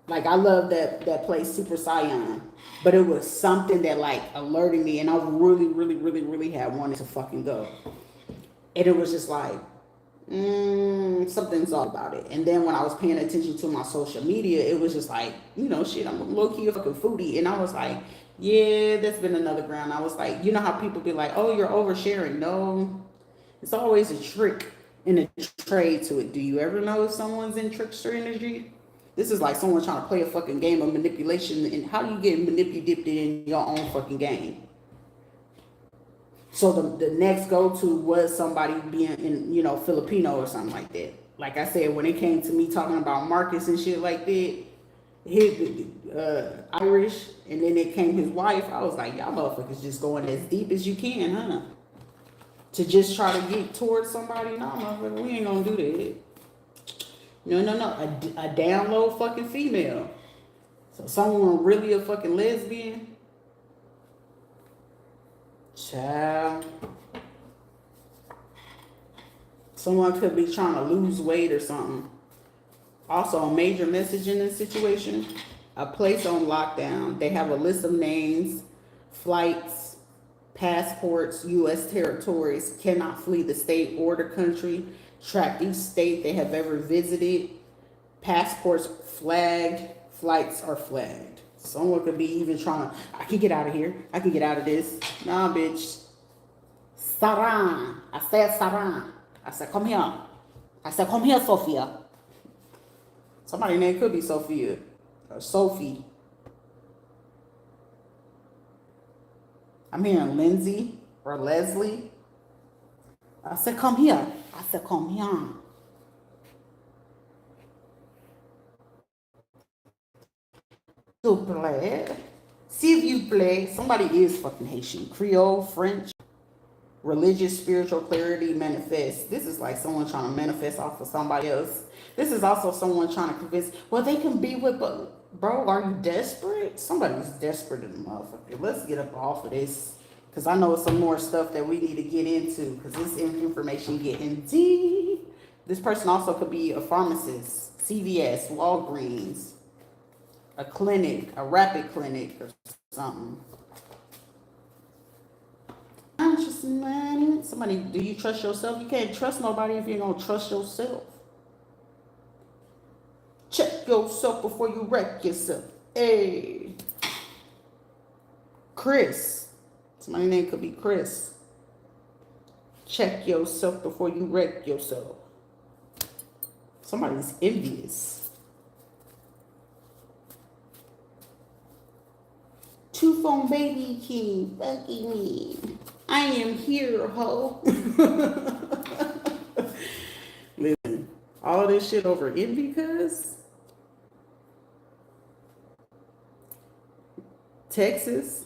I love that place Super Saiyan, but it was something that like alerted me, and I really had wanted to fucking go, and it was just like, Something's off about it. And then when I was paying attention to my social media, it was just like, you know, shit, I'm low key a fucking foodie. And I was like, yeah, that's been another ground. I was like, you know how people be like, oh, you're oversharing. No, it's always a trick and a trade to it. Do you ever know if someone's in trickster energy? This is like someone trying to play a fucking game of manipulation. And how do you get manipulated in your own fucking game? So the next go-to was somebody being in, you know, Filipino or something like that. Like I said, when it came to me talking about Marcus and shit like that, his Irish, and then it came his wife. I was like, y'all motherfuckers just going as deep as you can, huh? To just try to get towards somebody. No, motherfucker, we ain't gonna do that. No. A down low fucking female. So someone really a fucking lesbian. Child. Someone could be trying to lose weight or something. Also, a major message in this situation. A place on lockdown. They have a list of names, flights, passports, U.S. territories, cannot flee the state or the country, track each state they have ever visited, passports flagged, flights are flagged. Someone could be even trying to, I can get out of here. I can get out of this. Nah, bitch. Saran. I said Saran. I said, come here. I said, come here, Sophia. Somebody's name could be Sophia. Or Sophie. I'm hearing Lindsay or Leslie. I said, come here. I said, come here. See if you play. Somebody is fucking Haitian. Creole, French. Religious, spiritual clarity, manifest. This is like someone trying to manifest off of somebody else. This is also someone trying to convince, well, they can be with, but bro, are you desperate? Somebody's desperate in the motherfucker. Let's get up off of this. Because I know some more stuff that we need to get into. Because this information getting deep. This person also could be a pharmacist, CVS, Walgreens, a clinic, a rapid clinic or something. Somebody, do you trust yourself? You can't trust nobody if you don't trust yourself. Check yourself before you wreck yourself. Hey. Chris. Somebody's name could be Chris. Check yourself before you wreck yourself. Somebody's envious. Two phone baby king fucking me. I am here, ho. Listen, all this shit over envy, cuz Texas.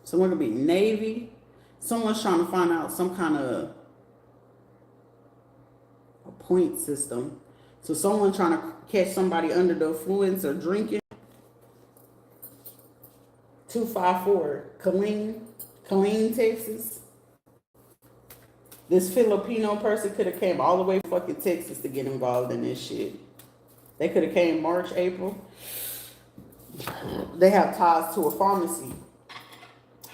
Someone could be Navy. Someone's trying to find out some kind of a point system. So someone trying to catch somebody under the influence or drinking. 254, Killeen, Texas. This Filipino person could have came all the way from fucking Texas to get involved in this shit. They could have came March, April. They have ties to a pharmacy.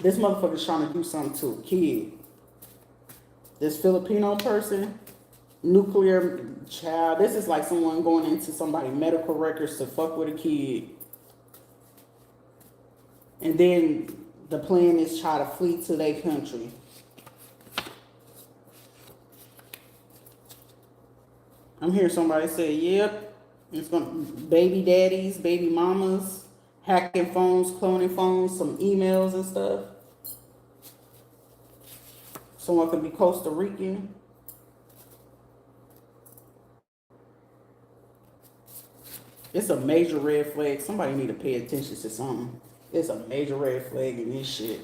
This motherfucker's trying to do something to a kid. This Filipino person, nuclear child. This is like someone going into somebody's medical records to fuck with a kid. And then the plan is try to flee to their country. I'm hearing somebody say, yep, it's gonna baby daddies, baby mamas, hacking phones, cloning phones, some emails and stuff. Someone could be Costa Rican. It's a major red flag. Somebody need to pay attention to something. It's a major red flag in this shit.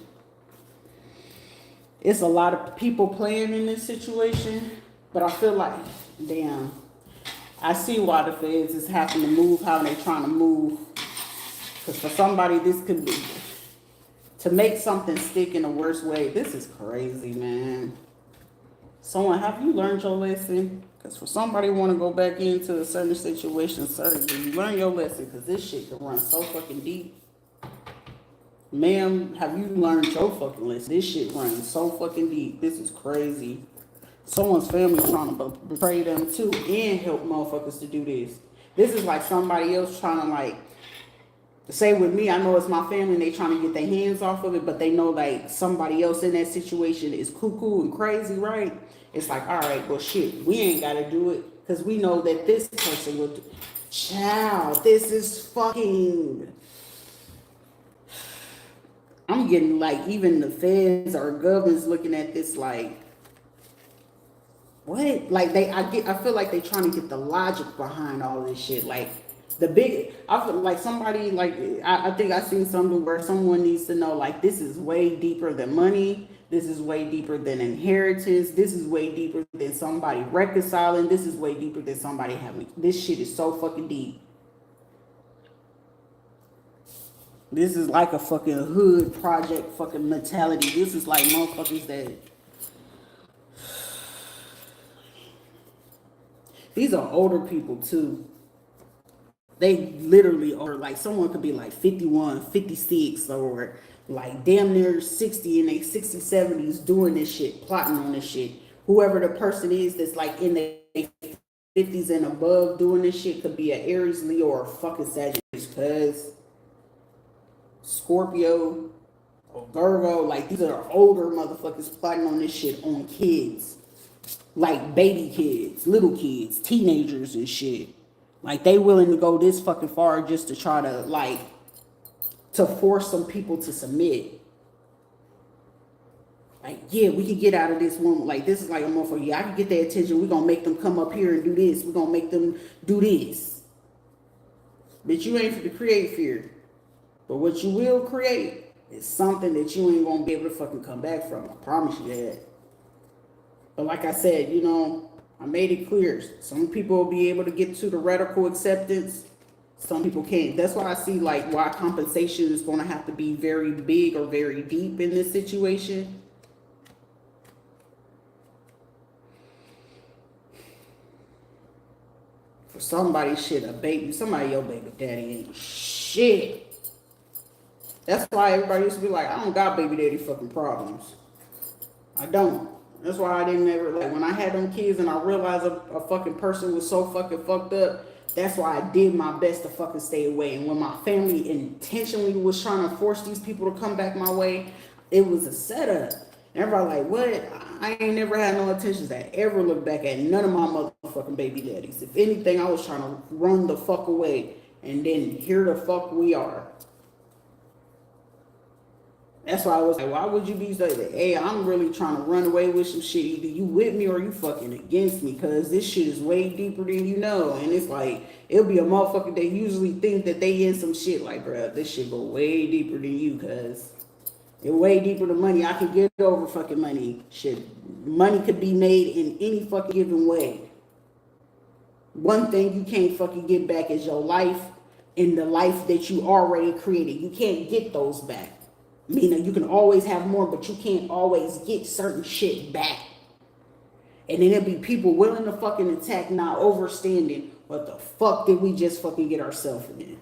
It's a lot of people playing in this situation, but I feel like, damn, I see why the feds is having to move how they trying to move. Because for somebody, this could be, to make something stick in a worse way, this is crazy, man. Someone, have you learned your lesson? Because for somebody want to go back into a certain situation, sir, you learn your lesson, because this shit can run so fucking deep. Ma'am, have you learned your fucking lesson? This shit runs so fucking deep. This is crazy. Someone's family trying to betray them too and help motherfuckers to do this. This is like somebody else trying to like say with me, I know it's my family and they trying to get their hands off of it, but they know like somebody else in that situation is cuckoo and crazy, right? It's like, all right, well shit, we ain't gotta do it because we know that this person would. Child, this is fucking. I'm getting like even the feds or governments looking at this like, what? Like I feel like they trying to get the logic behind all this shit. Like I feel like somebody like I think I seen something where someone needs to know like this is way deeper than money. This is way deeper than inheritance. This is way deeper than somebody reconciling. This is way deeper than somebody having. This shit is so fucking deep. This is like a fucking hood project fucking mentality. This is like motherfuckers that. These are older people too. They literally are like, someone could be like 51, 56, or like damn near 60 in their 60s, 70s doing this shit, plotting on this shit. Whoever the person is that's like in their 50s and above doing this shit could be an Aries, Leo, or a fucking Sagittarius, because Scorpio or Virgo, like these are older motherfuckers plotting on this shit on kids. Like baby kids, little kids, teenagers and shit. Like they willing to go this fucking far just to try to like to force some people to submit. Like, yeah, we can get out of this one. Like this is like a motherfucker. Yeah, I can get their attention. We're gonna make them come up here and do this. We're gonna make them do this. But you ain't for to create fear. But what you will create is something that you ain't gonna be able to fucking come back from. I promise you that. But like I said, you know, I made it clear. Some people will be able to get to the radical acceptance. Some people can't. That's why I see like why compensation is going to have to be very big or very deep in this situation. For somebody, shit, a baby, somebody, your baby daddy ain't shit. That's why everybody used to be like, I don't got baby daddy fucking problems. I don't. That's why I didn't ever, like, when I had them kids and I realized a fucking person was so fucking fucked up, that's why I did my best to fucking stay away. And when my family intentionally was trying to force these people to come back my way, it was a setup. Everybody like, what? I ain't never had no intentions to ever look back at none of my motherfucking baby daddies. If anything, I was trying to run the fuck away. And then here the fuck we are. That's why I was like, why would you be like, hey, I'm really trying to run away with some shit. Either you with me or you fucking against me, because this shit is way deeper than you know. And it's like, it'll be a motherfucker that usually think that they in some shit like, bro, this shit go way deeper than you, cuz it's way deeper than money. I can get over fucking money. Shit, money could be made in any fucking given way. One thing you can't fucking get back is your life and the life that you already created. You can't get those back. Meaning you can always have more, but you can't always get certain shit back. And then there'll be people willing to fucking attack, not understanding what the fuck did we just fucking get ourselves in.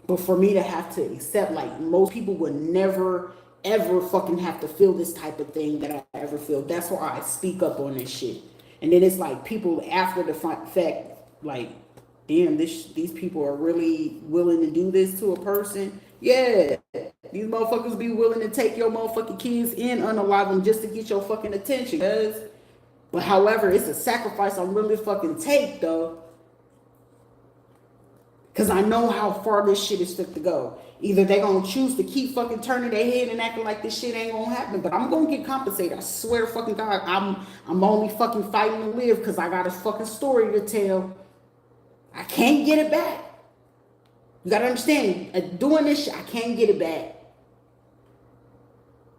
But for me to have to accept, like, most people would never, ever fucking have to feel this type of thing that I ever feel. That's why I speak up on this shit. And then it's like people after the fact, like, damn, these people are really willing to do this to a person. Yeah, these motherfuckers be willing to take your motherfucking kids and unalive them just to get your fucking attention, guys. But however, it's a sacrifice I'm really fucking take, though. Because I know how far this shit is fit to go. Either they gonna choose to keep fucking turning their head and acting like this shit ain't gonna happen, but I'm gonna get compensated. I swear to fucking God, I'm only fucking fighting to live because I got a fucking story to tell. I can't get it back. You gotta understand, doing this shit, I can't get it back.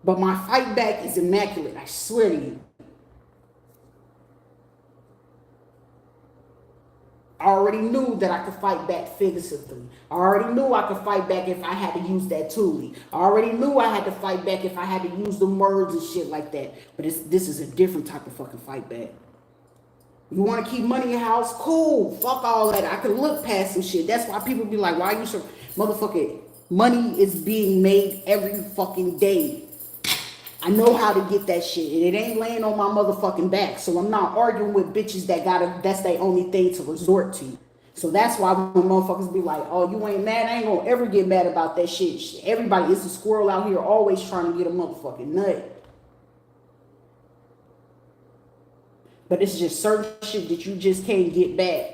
But my fight back is immaculate, I swear to you. I already knew that I could fight back figuratively. I already knew I could fight back if I had to use that toolie. I already knew I had to fight back if I had to use the words and shit like that. But this is a different type of fucking fight back. You want to keep money in your house? Cool. Fuck all that. I can look past some shit. That's why people be like, why you so... Motherfucker, money is being made every fucking day. I know how to get that shit, and it ain't laying on my motherfucking back. So I'm not arguing with bitches that's their only thing to resort to. So that's why when motherfuckers be like, oh, you ain't mad, I ain't gonna ever get mad about that shit. Everybody is a squirrel out here always trying to get a motherfucking nut. But it's just certain shit that you just can't get back.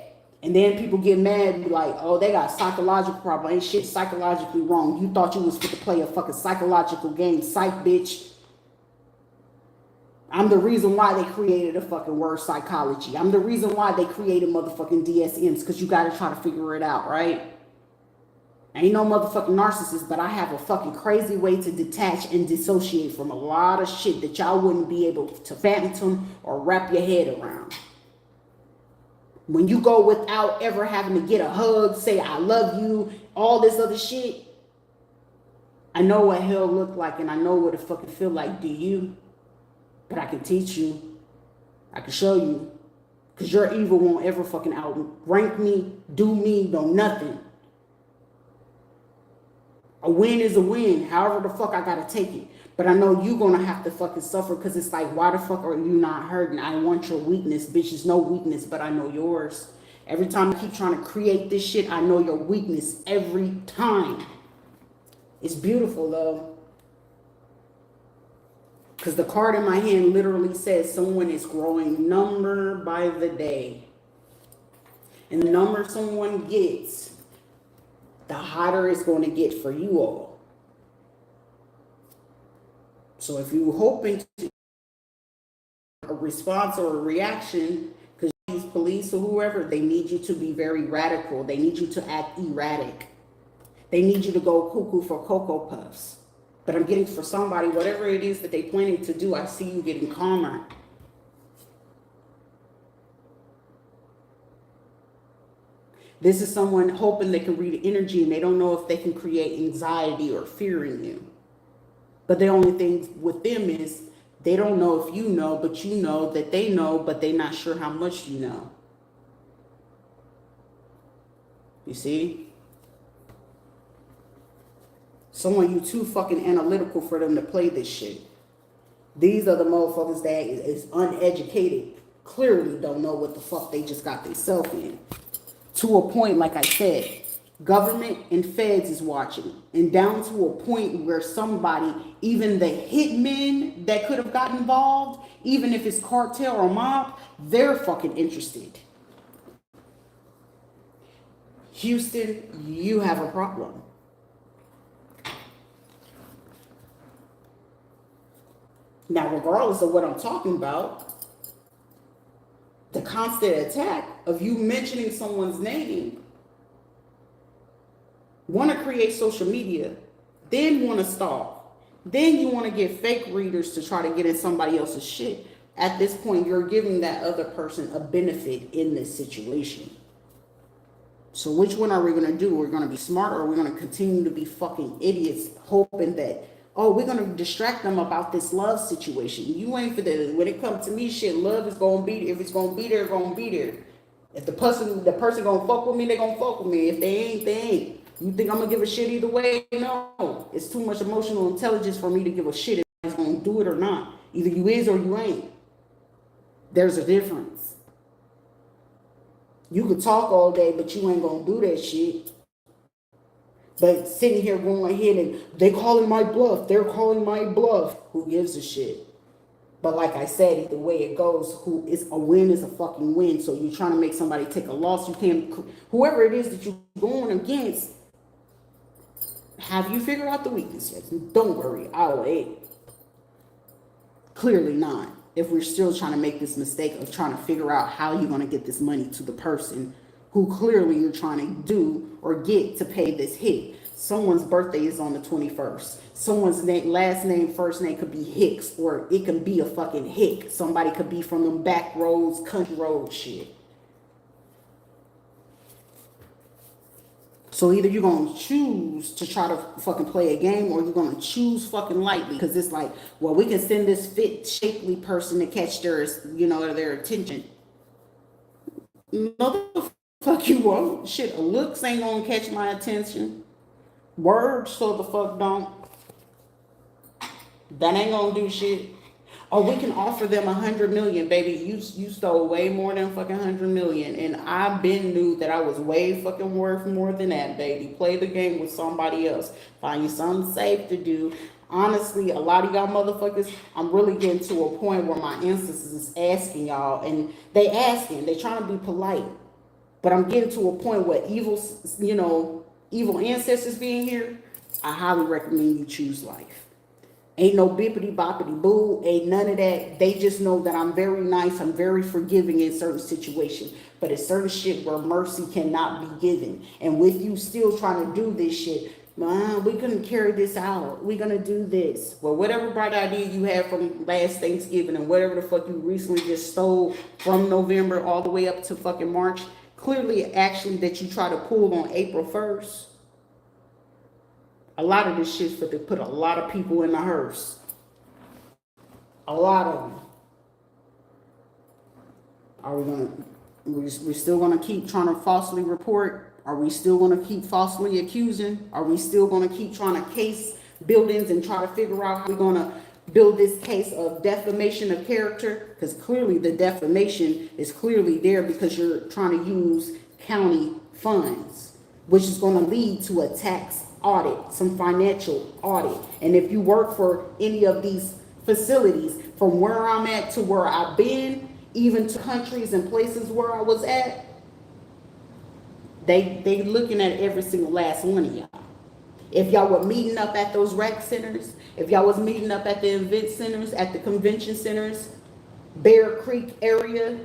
And then people get mad and be like, oh, they got psychological problem. Ain't shit psychologically wrong. You thought you was fit to play a fucking psychological game. Psych, bitch. I'm the reason why they created a fucking word psychology. I'm the reason why they created motherfucking DSMs, because you got to try to figure it out, right? I ain't no motherfucking narcissist, but I have a fucking crazy way to detach and dissociate from a lot of shit that y'all wouldn't be able to fathom or wrap your head around. When you go without ever having to get a hug, say I love you, all this other shit, I know what hell look like and I know what it fucking feel like. Do you? But I can teach you. I can show you. Because your evil won't ever fucking outrank me, do me, no nothing. A win is a win. However the fuck I gotta take it. But I know you gonna have to fucking suffer, because it's like, why the fuck are you not hurting? I want your weakness. Bitch, there's no weakness, but I know yours. Every time I keep trying to create this shit, I know your weakness every time. It's beautiful though. Because the card in my hand literally says someone is growing number by the day. And the number someone gets, the hotter it's going to get for you all. So if you're hoping to a response or a reaction, because these police or whoever, they need you to be very radical. They need you to act erratic. They need you to go cuckoo for Cocoa Puffs. But I'm getting for somebody, whatever it is that they planning to do, I see you getting calmer. This is someone hoping they can read energy and they don't know if they can create anxiety or fear in you. But the only thing with them is they don't know if you know, but you know that they know, but they're not sure how much you know. You see? Someone you too fucking analytical for them to play this shit. These are the motherfuckers that is uneducated, clearly don't know what the fuck they just got themselves in. To a point, like I said, government and feds is watching. And down to a point where somebody, even the hitmen that could have gotten involved, even if it's cartel or mob, they're fucking interested. Houston, you have a problem. Now, regardless of what I'm talking about, the constant attack of you mentioning someone's name, want to create social media, then want to stalk, then you want to get fake readers to try to get in somebody else's shit. At this point, you're giving that other person a benefit in this situation. So which one are we going to do? We're going to be smart, or we're going to continue to be fucking idiots hoping that, oh, we're going to distract them about this love situation. You ain't for that. When it comes to me, shit, love is going to be, if it's going to be there, going to be there. If the person going to fuck with me, they going to fuck with me. If they ain't, they ain't. You think I'm going to give a shit either way? No. It's too much emotional intelligence for me to give a shit if I'm going to do it or not. Either you is or you ain't. There's a difference. You could talk all day, but you ain't going to do that shit. But sitting here going ahead and they calling my bluff. They're calling my bluff. Who gives a shit? But like I said, either way it goes, a win is a fucking win. So you're trying to make somebody take a loss. You can't, whoever it is that you're going against, have you figured out the weakness yet? Don't worry, I'll wait. Clearly not. If we're still trying to make this mistake of trying to figure out how you're going to get this money to the person who clearly you're trying to do or get to pay this hit. Someone's birthday is on the 21st. Someone's last name, first name could be Hicks, or it can be a fucking Hick. Somebody could be from them back roads, country road shit. So either you're going to choose to try to fucking play a game, or you're going to choose fucking lightly, because it's like, well, we can send this fit, shapely person to catch their attention. Motherfuck you won't. Shit, a looks ain't going to catch my attention. Words so the fuck don't. That ain't gonna do shit. Oh, we can offer them 100 million, baby. You stole way more than fucking 100 million, and I been knew that I was way fucking worth more than that, baby. Play the game with somebody else. Find you something safe to do. Honestly, a lot of y'all motherfuckers, I'm really getting to a point where my ancestors is asking y'all, and they trying to be polite, but I'm getting to a point where evil ancestors being here. I highly recommend you choose life. Ain't no bippity boppity boo, ain't none of that. They just know that I'm very nice, I'm very forgiving in certain situations. But it's certain shit where mercy cannot be given. And with you still trying to do this shit, we're gonna carry this out. We're gonna do this. Well, whatever bright idea you had from last Thanksgiving and whatever the fuck you recently just stole from November all the way up to fucking March, clearly actually that you try to pull on April 1st. A lot of this shit's for to put a lot of people in the hearse. A lot of them. Are we gonna? We're still gonna keep trying to falsely report? Are we still gonna keep falsely accusing? Are we still gonna keep trying to case buildings and try to figure out how we're gonna build this case of defamation of character? Because clearly the defamation is clearly there because you're trying to use county funds, which is gonna lead to a tax audit, some financial audit. And if you work for any of these facilities, from where I'm at to where I've been, even to countries and places where I was at, they looking at every single last one of y'all. If y'all were meeting up at those rec centers, if y'all was meeting up at the event centers, at the convention centers, Bear Creek area,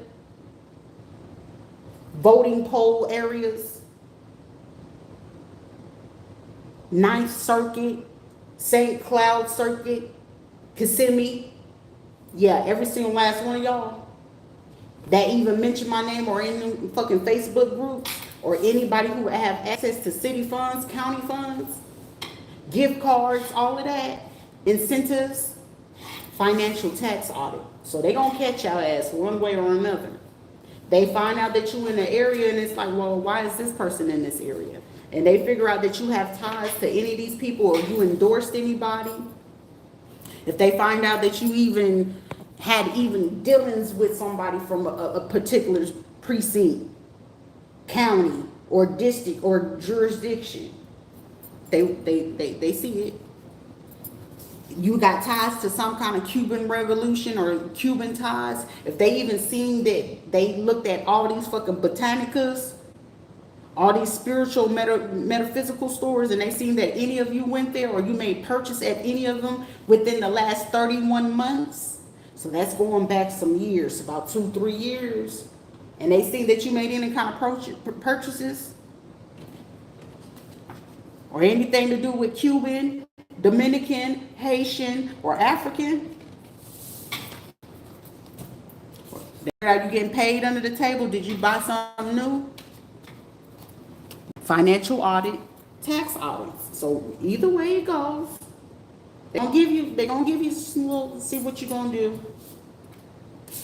voting poll areas, Ninth Circuit, St. Cloud Circuit, Kissimmee. Yeah, every single last one of y'all that even mention my name or in the fucking Facebook groups or anybody who have access to city funds, county funds, gift cards, all of that, incentives, financial tax audit. So they gonna catch y'all ass one way or another. They find out that you in the area and it's like, well, why is this person in this area? And they figure out that you have ties to any of these people or you endorsed anybody. If they find out that you even had dealings with somebody from a particular precinct, county, or district, or jurisdiction, they see it. You got ties to some kind of Cuban revolution or Cuban ties. If they even seen that they looked at all these fucking botanicas, all these spiritual metaphysical stores, and they seen that any of you went there or you made purchase at any of them within the last 31 months. So that's going back some years, about 2-3 years. And they seen that you made any kind of purchases or anything to do with Cuban, Dominican, Haitian, or African. Are you getting paid under the table? Did you buy something new? Financial audit, tax audits. So either way it goes, they're gonna give you some little, see what you're gonna do.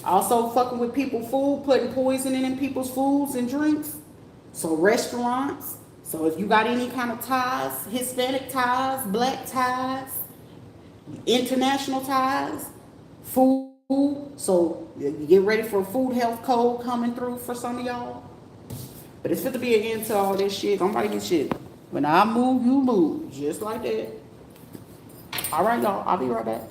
Also fucking with people food, putting poison in people's foods and drinks. So restaurants. So if you got any kind of ties, Hispanic ties, black ties, international ties, food. So you get ready for a food health code coming through for some of y'all. But it's fit to be an end to all this shit. Somebody get shit. When I move, you move. Just like that. All right, y'all. I'll be right back.